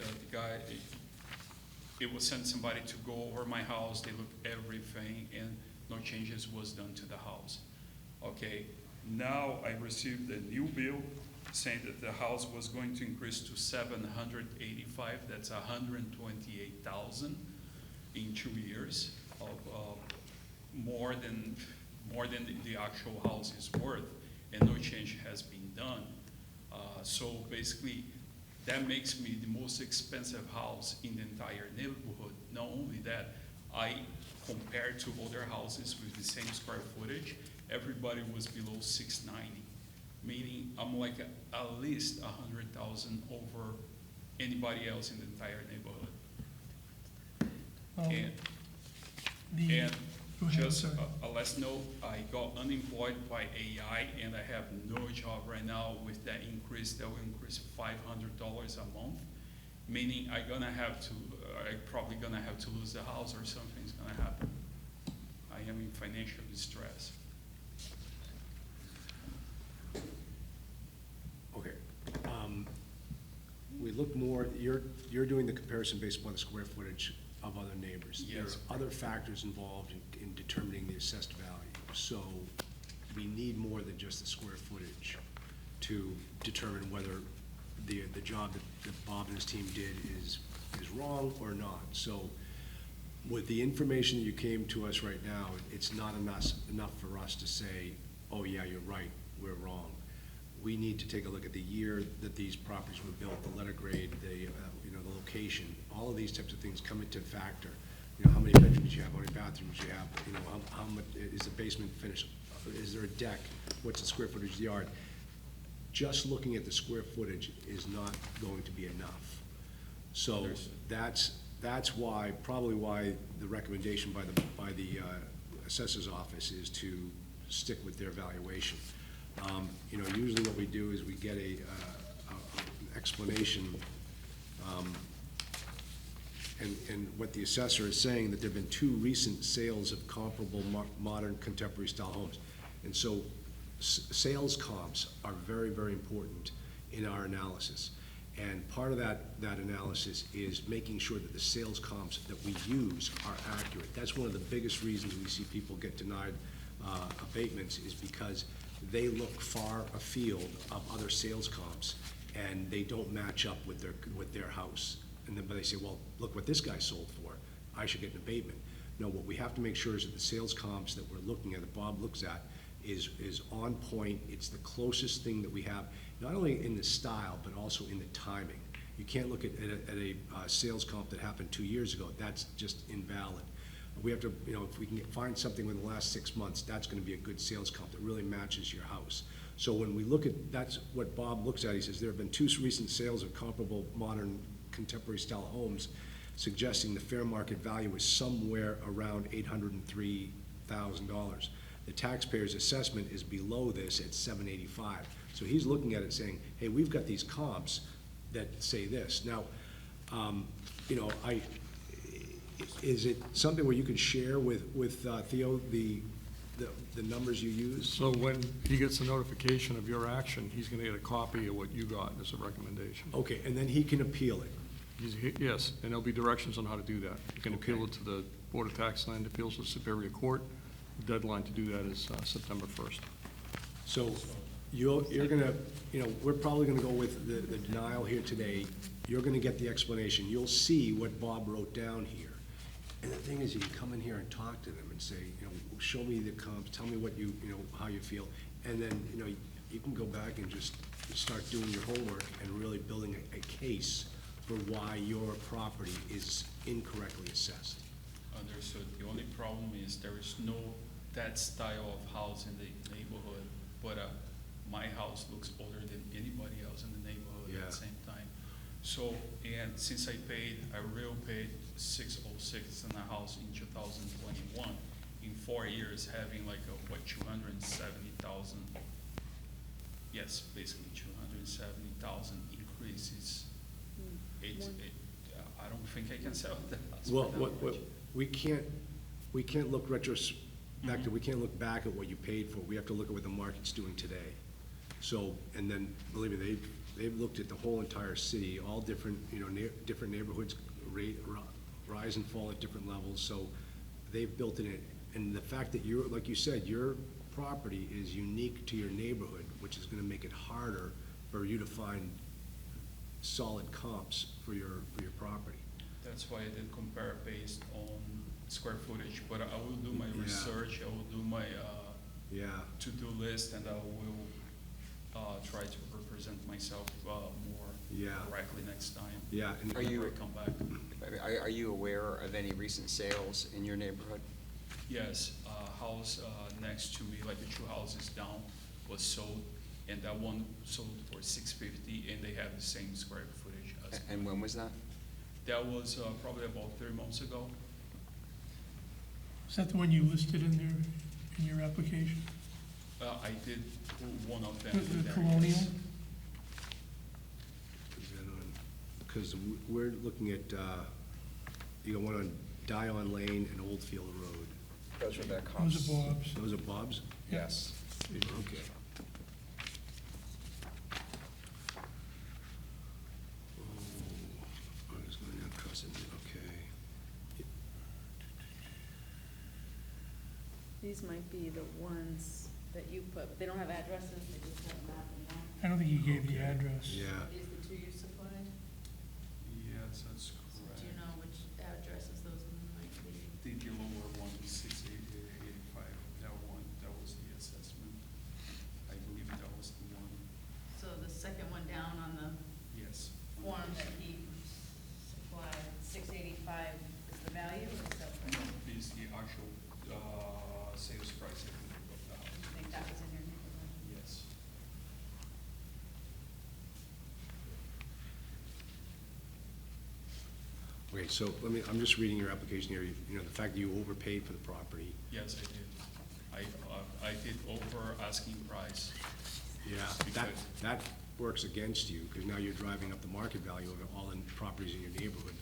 it was sent somebody to go over my house, they looked everything, and no changes was done to the house. Okay, now I received a new bill saying that the house was going to increase to 785, that's 128,000 in 2 years of more than the actual house is worth, and no change has been done. So basically, that makes me the most expensive house in the entire neighborhood. Not only that, compared to other houses with the same square footage, everybody was below 690, meaning I'm like at least 100,000 over anybody else in the entire neighborhood. Well, And Go ahead, just sorry. a last note, I got unemployed by AI, and I have no job right now. With that increase, that will increase $500 a month, meaning I'm probably gonna have to lose the house or something's gonna happen. I am in financial distress. look more, you're doing the comparison based upon the square footage of other neighbors. Yes. There are other factors involved in determining the assessed value. So we need more than just the square footage to determine whether the job that Bob and his team did is wrong or not. So with the information that you came to us right now, it's not enough for us to say, oh yeah, you're right, we're wrong. We need to take a look at the year that these properties were built, the letter grade, the location, all of these types of things come into factor. How many bedrooms you have, how many bathrooms you have, how much, is the basement finished? Is there a deck? What's the square footage of the yard? Just looking at the square footage is not going to be enough. So that's why, probably why the recommendation by the assessor's office is to stick with their valuation. Usually what we do is we get an explanation, and what the assessor is saying, that there have been 2 recent sales of comparable modern contemporary style homes. And so sales comps are very, very important in our analysis. And part of that analysis is making sure that the sales comps that we use are accurate. That's one of the biggest reasons we see people get denied abatements, is because they look far afield of other sales comps and they don't match up with their house. And then they say, well, look what this guy sold for, I should get an abatement. No, what we have to make sure is that the sales comps that we're looking at, that Bob looks at, is on point. It's the closest thing that we have, not only in the style, but also in the timing. You can't look at a sales comp that happened 2 years ago. That's just invalid. We have to, if we can find something within the last 6 months, that's gonna be a good sales comp that really matches your house. So when we look at, that's what Bob looks at, he says, there have been 2 recent sales of comparable modern contemporary style homes, suggesting the fair market value is somewhere around $803,000. The taxpayer's assessment is below this at $785,000. So he's looking at it saying, hey, we've got these comps that say this. Now, is it something where you could share with Theo the numbers you use? So when he gets a notification of your action, he's gonna get a copy of what you got as a recommendation. Okay, and then he can appeal it. Yes, and there'll be directions on how to do that. You can appeal it to the Board of Tax Land Appeals of Superior Court. The deadline to do that is September 1st. So you're gonna, we're probably gonna go with the denial here today. You're gonna get the explanation. You'll see what Bob wrote down here. And the thing is, you can come in here and talk to them and say, show me the comps, tell me what how you feel. And then, you can go back and just start doing your homework and really building a case for why your property is incorrectly assessed. Understood. The only problem is there is no that style of house in the neighborhood, but my house looks older than anybody else in the neighborhood at the same time. So, and since I real paid $606 in the house in 2021, in 4 years having like a, 270,000, yes, basically 270,000 increase is, I don't think I can sell the house. Well, we can't look retrospective, we can't look back at what you paid for. We have to look at what the market's doing today. So, and then, believe me, they've looked at the whole entire city, all different, different neighborhoods rise and fall at different levels. So they've built in it. And the fact that like you said, your property is unique to your neighborhood, which is gonna make it harder for you to find solid comps for your property. That's why I did compare based on square footage, but I will do my research, I will do my to-do list, and I will try to represent myself more correctly next time. Yeah. And Are you- Come back. Are you aware of any recent sales in your neighborhood? Yes, house next to me, like the 2 houses down, was sold, and that one sold for $650, and they have the same square footage as And mine. when was that? That was probably about 3 months ago. Is that the one you listed in your application? I did put one of them. The in there, Colonial? yes. Because we're looking at, one on Dion Lane and Oldfield Road. Those were their comps. Those are Bob's. Those are Bob's? Yes. Okay. These might be the ones that you put, but they don't have addresses, they just have a map and one. I don't think you gave the address. Yeah, Are these the two you supplied? Yes, that's So correct. do you know which addresses those might be? The lower one is 685, that one, that was the assessment. I believe that was the one, So the second one down on the yes. form that he supplied, 685 is the value, or is that correct? Is the actual, sales price, I believe, of the I house. think that was in your neighborhood. Yes. okay, so I'm just reading your application here, you know, the fact that you overpaid for the property. Yes, I did. I did over asking price. Yeah, Because- that works against you, because now you're driving up the market value of all the properties in your neighborhood.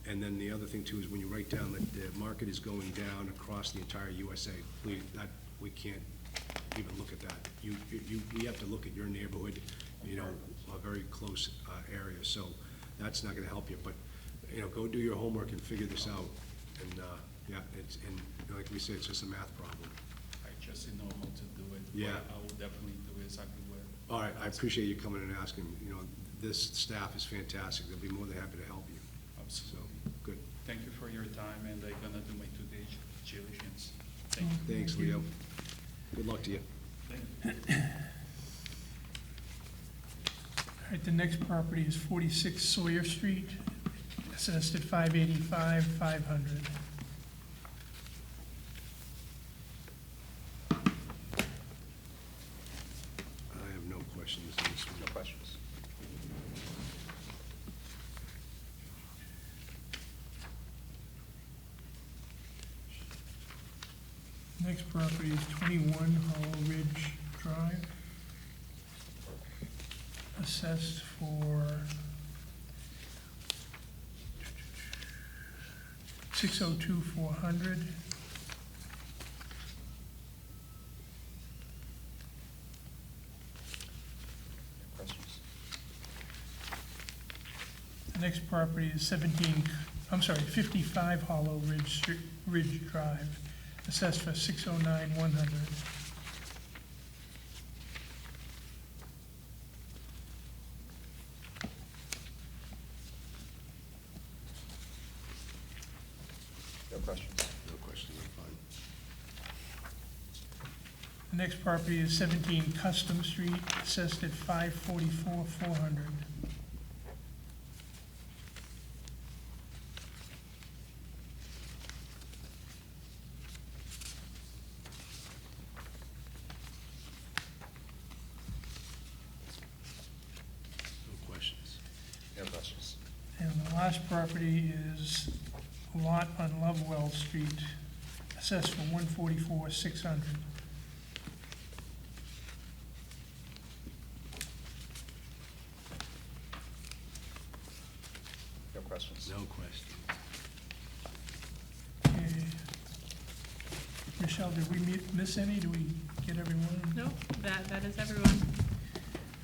And then the other thing too is when you write down that the market is going down across the entire USA, we can't even look at that. We have to look at your neighborhood, you know, a very close area, so that's not gonna help you, but, you know, go do your homework and figure this out. And, yeah, and like we said, it's just a math problem. I just didn't know how to do it. but Yeah. I will definitely do exactly what. All right, I appreciate you coming and asking, you know, this staff is fantastic, they'll be more than happy to help you, so, Absolutely. good. Thank you for your time, and I'm gonna do my due diligence. Thank you. Thanks, Leo. Good luck to you. Thank you. All right, the next property is 46 Sawyer Street, assessed at 585, 500. I have no questions on this one. No questions. Next property is 21 Hollow Ridge Drive, assessed for $602,400. Questions? The next property is 55 Hollow Ridge Drive, assessed for $609,100. No questions? No questions, I'm fine. The next property is 17 Custom Street, assessed at $544,400. No questions. No questions. And the last property is a lot on Lovewell Street, assessed for $144,600. No questions? No questions. Okay. Michelle, did we miss any? Do we get everyone? No, that is everyone.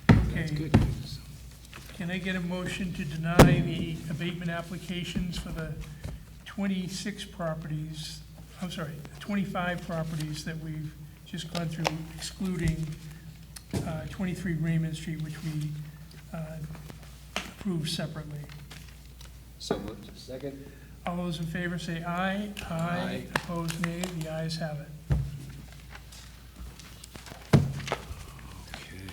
That's Okay. good. Can I get a motion to deny the abatement applications for the 26 properties, I'm sorry, 25 properties that we've just gone through, excluding 23 Raymond Street, which we approved separately? So moved. Second? All those in favor say aye. Aye. Opposed, nay. The ayes have it. Okay.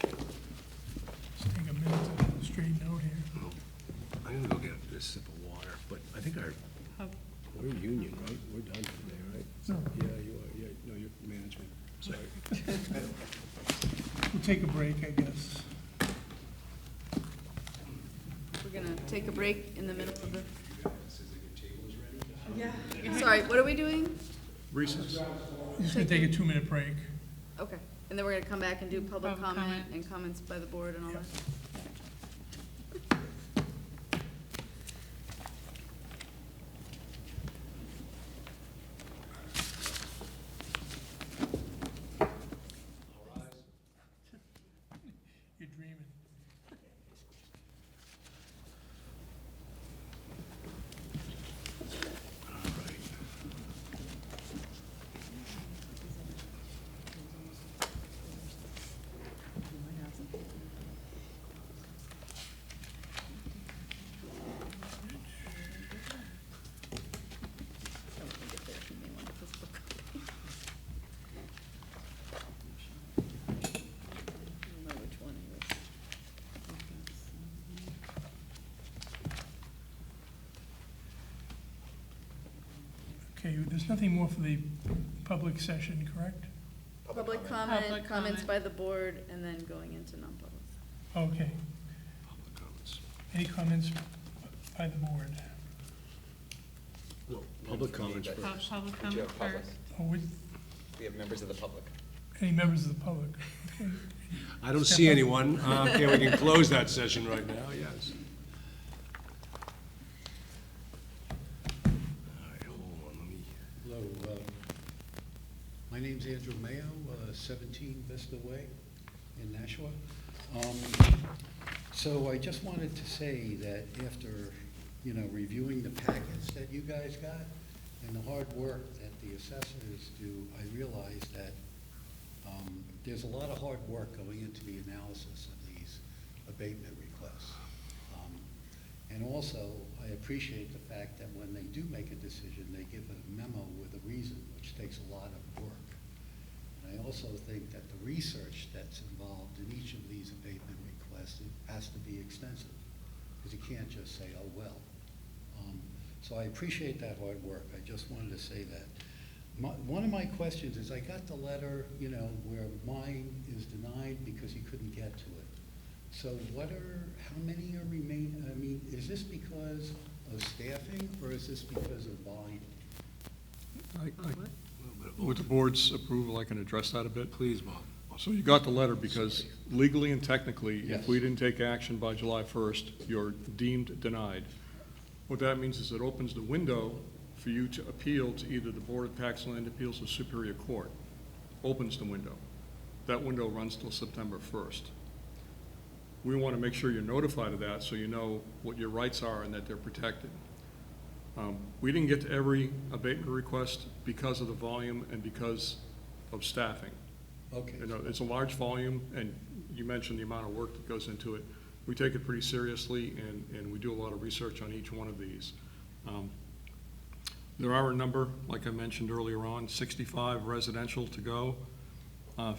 Let's take a minute to straighten out here. I'm gonna go get a sip of water, but I think we're union, right? We're done today, right? No. Yeah, you are, yeah, no, you're management, sorry. We'll take a break, I guess. We're gonna take a break in the middle of the, Says that your table is ready? yeah. Sorry, what are we doing? Recess. Just gonna take a 2-minute break. Okay, and then we're gonna come back and do public Public comment comment. and comments by the board and all that? You're dreaming. Okay, there's nothing more for the public session, correct? Public Public comment, comments comment. by the board, and then going into non-public. Okay. Public comments. Any comments by the board? Well, public comments But- first. Public Do you comment have public? first. Oh, We have members of the public. any members of the public? Okay. I don't Step see up. anyone. Okay, we can close that session right now, yes. All right, hold on, let me. Hello, my name's Andrew Mayo, 17 Vista Way in Nashua. So I just wanted to say that after, reviewing the packets that you guys got and the hard work that the assessors do, I realize that there's a lot of hard work going into the analysis of these abatement requests. And also, I appreciate the fact that when they do make a decision, they give a memo with a reason, which takes a lot of work. And I also think that the research that's involved in each of these abatement requests has to be extensive, because you can't just say, oh, well. So I appreciate that hard work. I just wanted to say that. One of my questions is, I got the letter, where mine is denied because he couldn't get to it. So how many are remaining? I mean, is this because of staffing, or is this because of volume? With the board's approval, I can address that a bit. Please, Bob. So you got the letter because legally and technically, Yes. if we didn't take action by July 1st, you're deemed denied. What that means is it opens the window for you to appeal to either the Board of Tax and Land Appeals or Superior Court. Opens the window. That window runs till September 1st. We want to make sure you're notified of that so you know what your rights are and that they're protected. We didn't get to every abatement request because of the volume and because of staffing. Okay. It's a large volume, and you mentioned the amount of work that goes into it. We take it pretty seriously, and we do a lot of research on each one of these. There are a number, like I mentioned earlier on, 65 residential to go.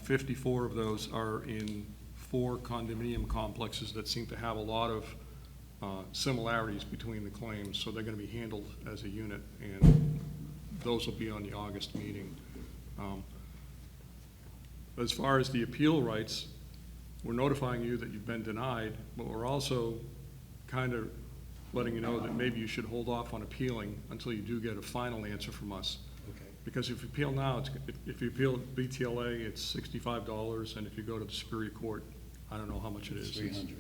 54 of those are in 4 condominium complexes that seem to have a lot of similarities between the claims, so they're going to be handled as a unit, and those will be on the August meeting. As far as the appeal rights, we're notifying you that you've been denied, but we're also kind of letting you know that maybe you should hold off on appealing until you do get a final answer from us. Okay. Because if you appeal now, if you appeal BTLA, it's $65, and if you go to the Superior Court, I don't know how much it is. It's 300.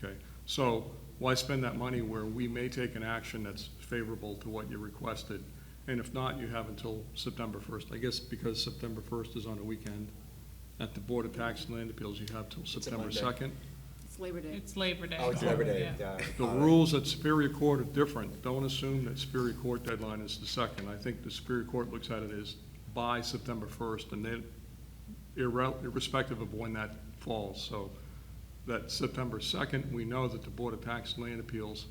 Okay, so why spend that money where we may take an action that's favorable to what you requested? And if not, you have until September 1st. I guess because September 1st is on a weekend, at the Board of Tax and Land Appeals, you have till September Monday. 2nd. It's Labor Day. It's Labor Day. Oh, it's Labor Day. Yeah. The rules at Superior Court are different. Don't assume that Superior Court deadline is the 2nd. I think the Superior Court looks at it as by September 1st, and then irrespective of when that falls. So that September 2nd, we know that the Board of Tax and Land Appeals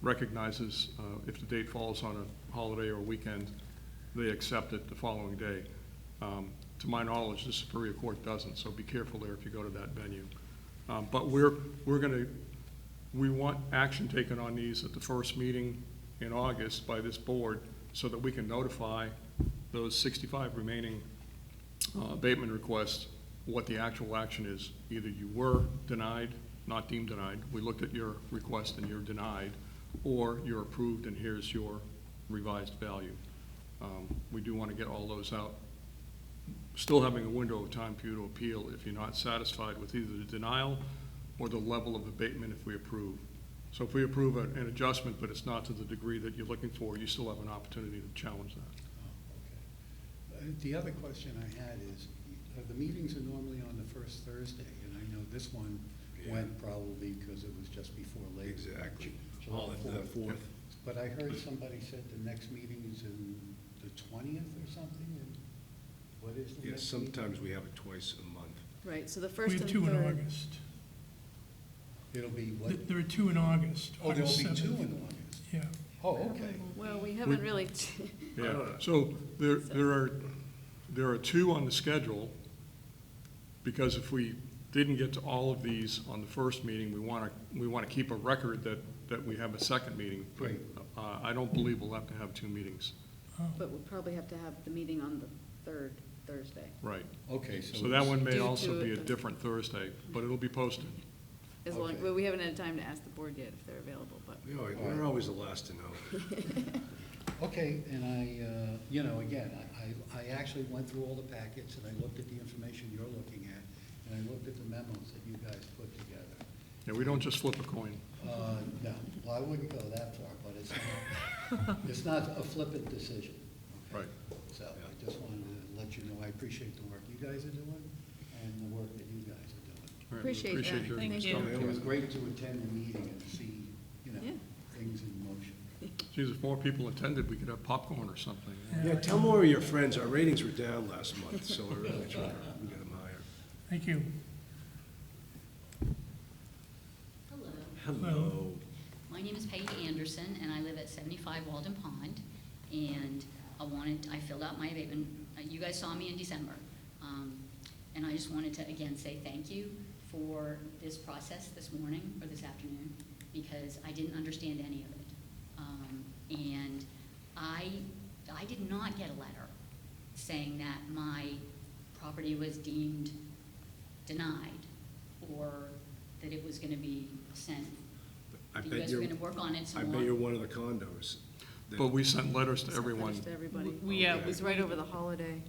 recognizes if the date falls on a holiday or weekend, they accept it the following day. To my knowledge, the Superior Court doesn't, so be careful there if you go to that venue. But we want action taken on these at the first meeting in August by this board so that we can notify those 65 remaining abatement requests what the actual action is. Either you were denied, not deemed denied, we looked at your request and you're denied, or you're approved and here's your revised value. We do want to get all those out. Still having a window of time for you to appeal if you're not satisfied with either the denial or the level of abatement if we approve. So if we approve an adjustment, but it's not to the degree that you're looking for, you still have an opportunity to challenge that. Oh, okay. The other question I had is, the meetings are normally on the first Thursday, and I know this one went probably because it was just before Labor Day. Exactly. July The 4th. 4th. But I heard somebody said the next meeting is in the 20th or something, and what is the Yeah, next meeting? sometimes we have it twice a month. Right, so the We first have and 2 in third. August. It'll be what? There are 2 in August. Oh, there'll August be 2 7th. in August. Yeah. Oh, okay. Well, we haven't really, Yeah, so there are 2 on the schedule, because if we didn't get to all of these on the first meeting, we want to keep a record that we have a second meeting. But Great. I don't believe we'll have to have 2 meetings. but we'll probably have to have the meeting on the third Thursday. Right. Okay, so. So that one may Due also to be a the- different Thursday, but it'll be posted. As long, Okay. well, we haven't had time to ask the board yet if they're available, but. We're always the last to know. Okay, and I, you know, again, I actually went through all the packets, and I looked at the information you're looking at, and I looked at the memos that you guys put together. Yeah, we don't just flip a coin. No, well, I wouldn't go that far, but it's not a flippant decision. okay? Right. So I just wanted to let you know, I appreciate the work you guys are doing, and the work that you guys are doing. All right, we Appreciate that. your Thank you. stuff. It was great to attend the meeting and see, you know, Yeah. things in motion. Geez, if more people attended, we could have popcorn or something. Yeah, tell more of your friends. Our ratings were down last month, so we're really trying to get them higher. Thank you. Hello, Hello. my name is Peggy Anderson, and I live at 75 Walden Pond. And I filled out my abatement, you guys saw me in December. And I just wanted to, again, say thank you for this process this morning, or this afternoon, because I didn't understand any of it. And I did not get a letter saying that my property was deemed denied, or that it was gonna be sent, I that you bet guys were you're, gonna work on it some I more. bet you're one of the condos. that- But we sent letters to Sent everyone. letters to everybody. Yeah, It was right over the holiday,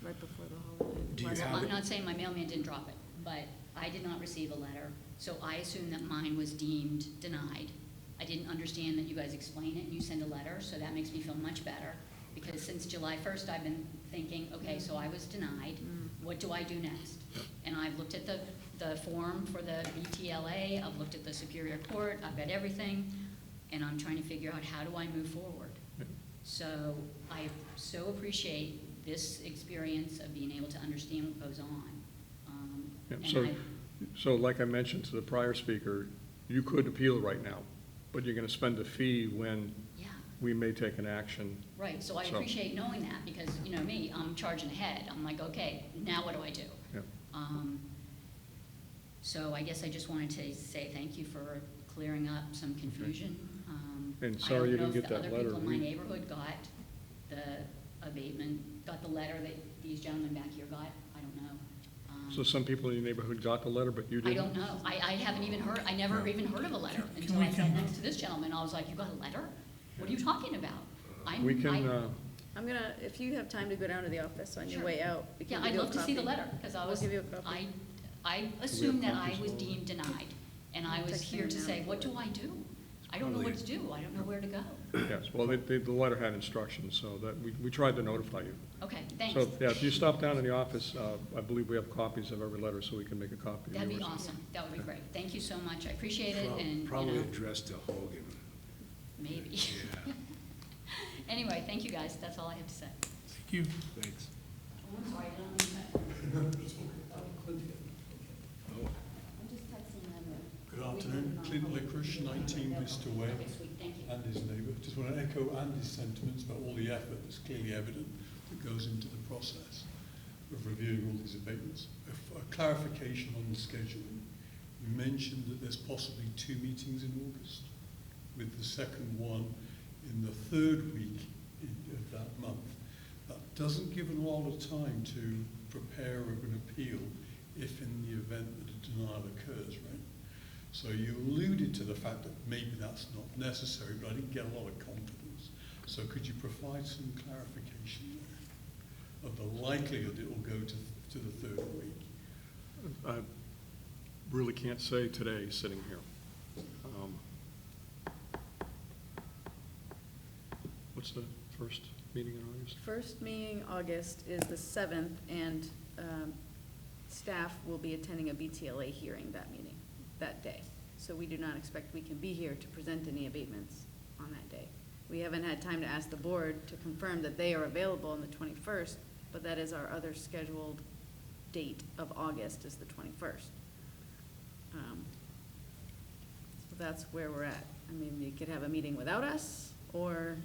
right before the holiday. Do you Last have Well, month. I'm not saying my mailman didn't drop it, but I did not receive a letter, so I assumed that mine was deemed denied. I didn't understand that you guys explain it and you send a letter, so that makes me feel much better. Because since July 1st, I've been thinking, okay, so I was denied, what do I do next? And I've looked at the form for the BTLA, I've looked at the Superior Court, I've got everything, and I'm trying to figure out how do I move forward. Yeah. So I so appreciate this experience of being able to understand what goes on. Yeah, And So, I- so like I mentioned to the prior speaker, you could appeal right now, but you're gonna spend a fee when Yeah, we may take an action. right, so I So- appreciate knowing that, because, you know me, I'm charging ahead. I'm like, okay, now what do I do? Yeah. So I guess I just wanted to say thank you for clearing up some confusion. And sorry you didn't get that I don't know letter. if the other people in my We- neighborhood got the abatement, got the letter that these gentlemen back here got, I don't know. So some people in your neighborhood got the letter, but you I didn't? don't know. I haven't even heard, I never even heard of a letter Can until we I sat come- next to this gentleman. I was like, you got a letter? What are you talking about? We can, I'm gonna, if you have time to go down to the office on your Sure. way out, we can Yeah, give I'd you a love to see the copy. letter, because I We'll was, give you a copy. I assumed that I copies was of all deemed denied, and I I'll was text here you to now say, if what you do would. I do? I don't know what to do, I don't know where to go. yes, well, the letter had instructions, so that, we tried to notify you. Okay, thanks. So, yeah, if you stop down in the office, I believe we have copies of every letter, so we can make a copy of yours. That'd be awesome, that would be great. Thank you so much, I appreciate it, and, you Probably know, addressed to Hogan. maybe. Yeah, Anyway, thank you guys, that's all I have to say. Thank you. thanks. Oh, I'm sorry, I don't mean that. Oh, I'm just texting them. Good afternoon, Clint Licorice, 19 Vista Way, Okay, sweet, thank you. and his neighbour. Just want to echo Andy's sentiments about all the effort that's clearly evident that goes into the process of reviewing all these abatements. A clarification on the scheduling. You mentioned that there's possibly 2 meetings in August, with the second one in the 3rd week of that month. That doesn't give an lot of time to prepare an appeal if in the event that a denial occurs, right? So you alluded to the fact that maybe that's not necessary, but I didn't get a lot of confidence. So could you provide some clarification there of the likelihood it will go to the 3rd week? I really can't say today, sitting here. What's the first meeting in August? First meeting August is the 7th, and staff will be attending a BTLA hearing that day. So we do not expect we can be here to present any abatements on that day. We haven't had time to ask the board to confirm that they are available on the 21st, but that is our other scheduled date of August, is the 21st. So that's where we're at. I mean, you could have a meeting without us, or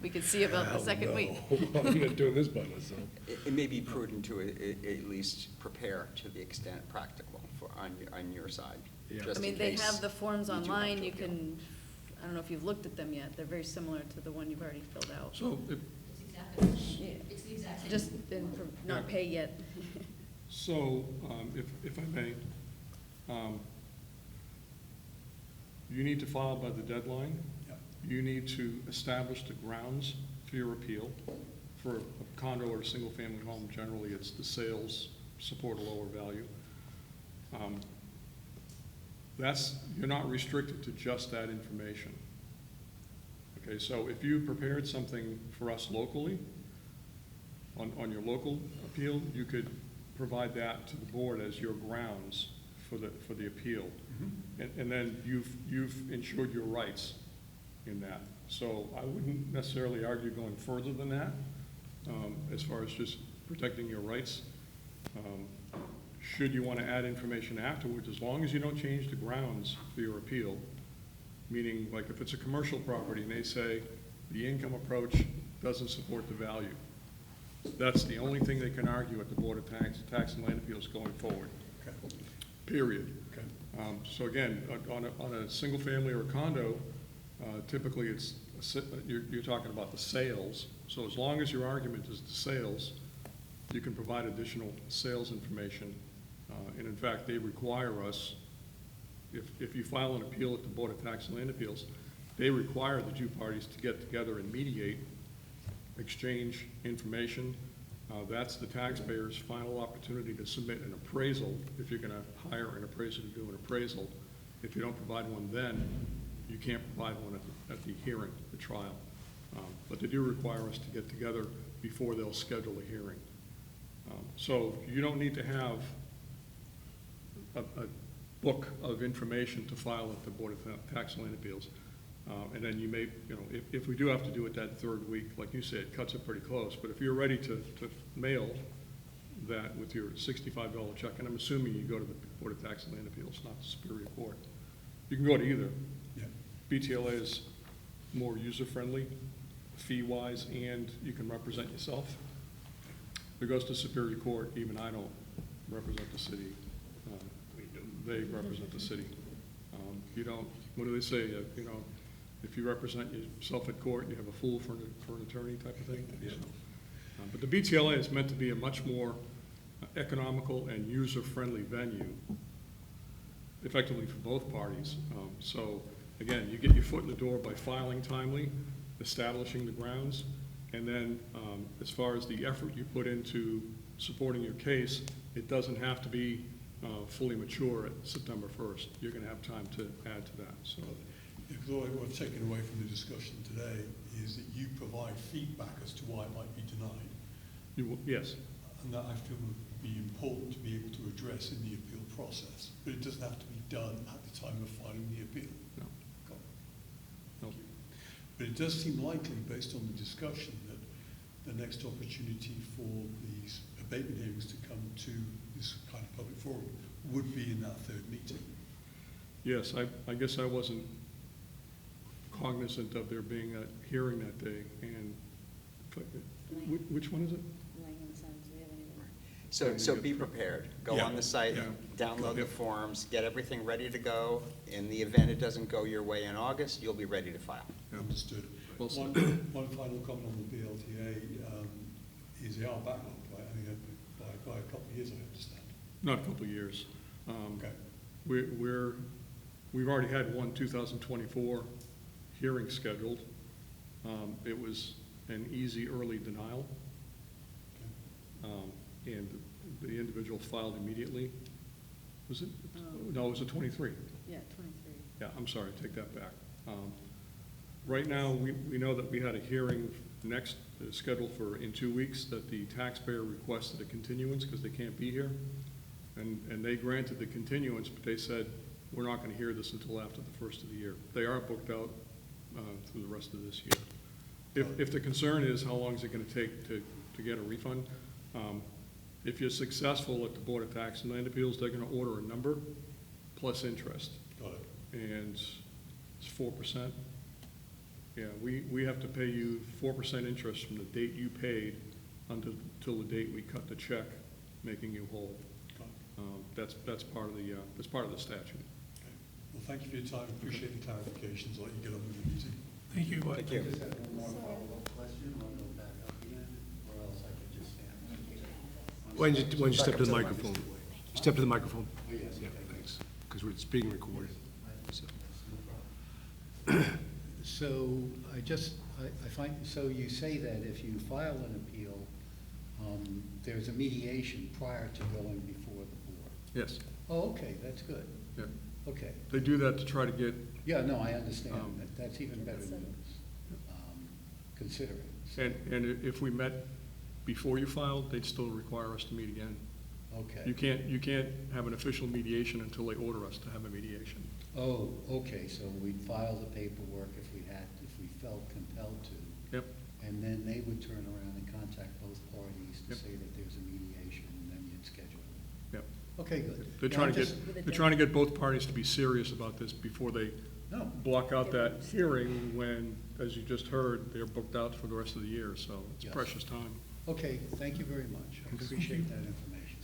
we could see about the second week. I'm not doing this by myself. It may be prudent to at least prepare to the extent practical on your side. Yeah. just I mean, in they case have the forms you do have online, to you appeal. can I don't know if you've looked at them yet. They're very similar to the one you've already filled out. So, Yeah. It's the exact same. Just been not pay yet. if I may, you need to file by the deadline. Yeah. You need to establish the grounds for your appeal. For a condo or a single-family home, generally, it's the sales support a lower value. You're not restricted to just that information. Okay, so if you prepared something for us locally, on your local appeal, you could provide that to the board as your grounds for the appeal. And then you've ensured your rights in that. So I wouldn't necessarily argue going further than that, as far as just protecting your rights. Should you want to add information afterwards, as long as you don't change the grounds for your appeal, meaning like if it's a commercial property and they say the income approach doesn't support the value, that's the only thing they can argue at the Board of Tax and Land Appeals going forward, Okay. period. Okay. So again, on a single family or a condo, typically you're talking about the sales. So as long as your argument is the sales, you can provide additional sales information. And in fact, they require us, if you file an appeal at the Board of Tax and Land Appeals, they require the two parties to get together and mediate, exchange information. That's the taxpayer's final opportunity to submit an appraisal. If you're going to hire an appraiser to do an appraisal, if you don't provide one then, you can't provide one at the hearing, the trial. But they do require us to get together before they'll schedule a hearing. So you don't need to have a book of information to file at the Board of Tax and Land Appeals. And then you may, if we do have to do it that third week, like you said, it cuts it pretty close. But if you're ready to mail that with your $65 check, and I'm assuming you go to the Board of Tax and Land Appeals, not the Superior Court. You can go to either. Yeah. BTLA is more user-friendly, fee-wise, and you can represent yourself. If it goes to Superior Court, even I don't represent the city. They represent the city. You don't, what do they say, if you represent yourself at court, you have a fool for an attorney type of thing? Yeah. So, but the BTLA is meant to be a much more economical and user-friendly venue, effectively for both parties. So again, you get your foot in the door by filing timely, establishing the grounds, and then as far as the effort you put into supporting your case, it doesn't have to be fully mature at September 1st. You're going to have time to add to that. So, What I've taken away from the discussion today is that you provide feedback as to why it might be denied. Yes. And that I feel would be important to be able to address in the appeal process. But it doesn't have to be done at the time of filing the appeal. No. Got it. No. Thank you. But it does seem likely, based on the discussion, that the next opportunity for these abatement hearings to come to this kind of public forum would be in that third meeting. Yes, I guess I wasn't cognizant of there being a hearing that day. And which one is it? So be prepared. Go Yeah, on the site, yeah. download the Yep. forms, get everything ready to go. In the event it doesn't go your way in August, you'll be ready to file. Yeah. Understood. Well One said. final comment on the BLTA is they are backlogged, right? I mean, by a couple of years, I understand. Not a couple of years. Okay. We've already had one 2024 hearing scheduled. It was an easy early denial. And the individual filed immediately. Was it? No, it was a 23. Yeah, 23. Yeah, I'm sorry, take that back. Right now, we know that we had a hearing next, scheduled for in 2 weeks, that the taxpayer requested a continuance because they can't be here. And they granted the continuance, but they said, we're not going to hear this until after the first of the year. They are booked out through the rest of this year. If the concern is how long is it going to take to get a refund, if you're successful at the Board of Tax and Land Appeals, they're going to order a number plus interest. Got it. And it's 4%. Yeah, we have to pay you 4% interest from the date you paid until the date we cut the check, making you whole. Got it. That's part of the statute. Okay. Well, thank you for your time, appreciate the clarifications, I'll let you get on with the meeting. Thank you. Thank you. I just have one more follow-up question, I'll go back up again, or else I could just stand. Why don't you step to the microphone? Step to the microphone. Oh, yes, Yeah, okay. thanks, because it's being recorded. So- So I find, so you say that if you file an appeal, there's a mediation prior to going before the board? Yes, Oh, okay, that's good, yeah. okay. They do that to try to get, Yeah, no, I understand, Um, that's even better news, considering. and if we met before you filed, they'd still require us to meet again. Okay. You can't have an official mediation until they order us to have a mediation. Oh, okay, so we'd file the paperwork if we felt compelled to. Yep, And then they would turn around and contact both parties to Yep. say that there's a mediation, and then you'd schedule it. yep. Okay, good. They're Yeah, trying I'm to just- they're trying to get both parties to be serious about this before they No, block out that hearing when, as you just heard, they're booked out for the rest of the year, so it's Yes. precious time. okay, thank you very much. I appreciate that information.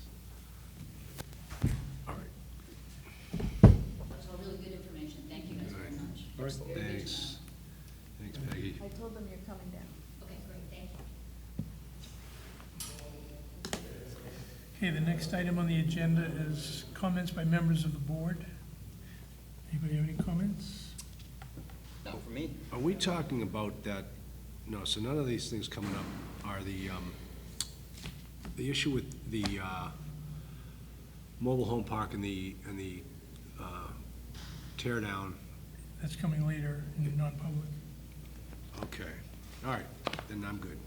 All right. That's all really good information. Thank you guys very much. All right. Thanks. Thanks, Peggy. I told them you're coming down. Okay, great, thank you. Okay, the next item on the agenda is comments by members of the board. Anybody have any comments? Not for me. Are we talking about that, no, so none of these things coming up are the issue with the mobile home park and the tear down? That's coming later in non-public. Okay, all right, then I'm good.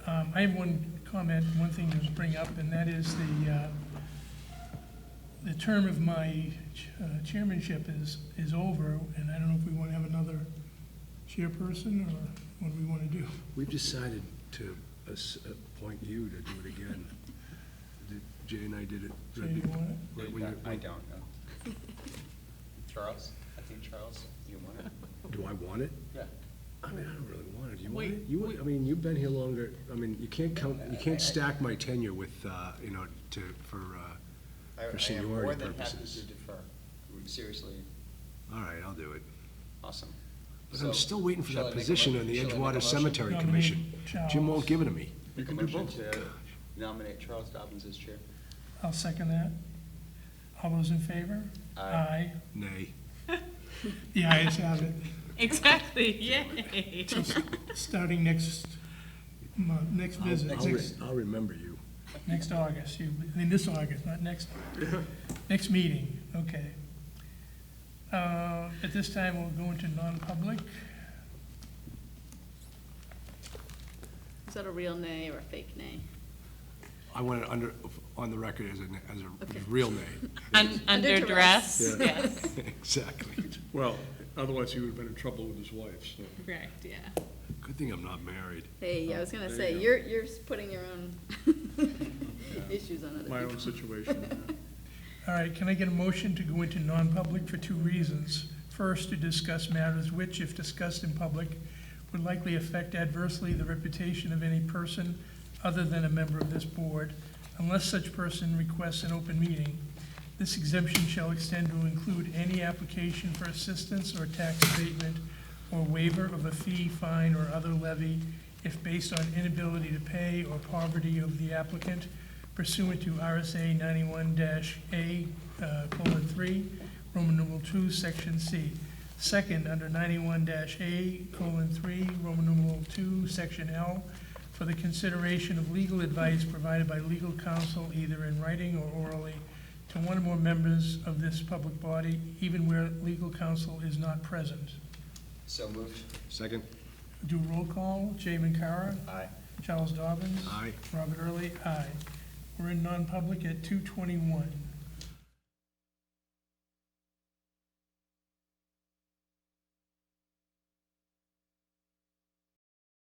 I have one comment, one thing to bring up, and that is the term of my chairmanship is over, and I don't know if we want to have another chairperson, or what do we want to do? We've decided to appoint you to do it again. Jay and I did it. So you want it? Right when you- I don't know. Charles? I think Charles, you want it? Do I want it? Yeah. I mean, I don't really want it. Do you want Wait, it? I mean, you've been here longer. I mean, you can't count, you can't stack my tenure with, you know, for I am more seniority than happy purposes. to defer. Seriously, All right, I'll do it. awesome. But So, I'm still waiting for shall I that make a position mo- on the shall I make a Edgewater motion? Cemetery Nominate Commission. Charles. Jim won't give it to me. You can Make do a both. motion to nominate Charles Dobbins as chair. I'll second that. All those in favor? Aye. Nay. The ayes have it. Exactly, yay. So starting next month, next visit, I'll remember you. next August, this August, not next, next meeting, okay. At this time, we'll go into non-public. Is that a real nay or a fake nay? I want it on the record as Okay. a real name. Under duress, Yeah. yes, Exactly. Well, otherwise he would have been in trouble with his wife, so. correct, yeah. Good thing I'm not married. Hey, I was gonna There say, you go. you're putting your own issues on other My people. own situation. All right, can I get a motion to go into non-public for two reasons? First, to discuss matters which, if discussed in public, would likely affect adversely the reputation of any person other than a member of this board, unless such person requests an open meeting. This exemption shall extend to include any application for assistance or tax abatement or waiver of a fee, fine, or other levy if based on inability to pay or poverty of the applicant pursuant to RSA 91-A:3, Roman numeral 2, Section C. Second, under 91-A:3, Roman numeral 2, Section L, for the consideration of legal advice provided by legal counsel either in writing or orally to one or more members of this public body, even where legal counsel is not present. So moved. Second? Do roll call. Jay Mancara. Aye. Charles Dobbins. Aye. Robert Early, aye. We're in non-public at 2:21.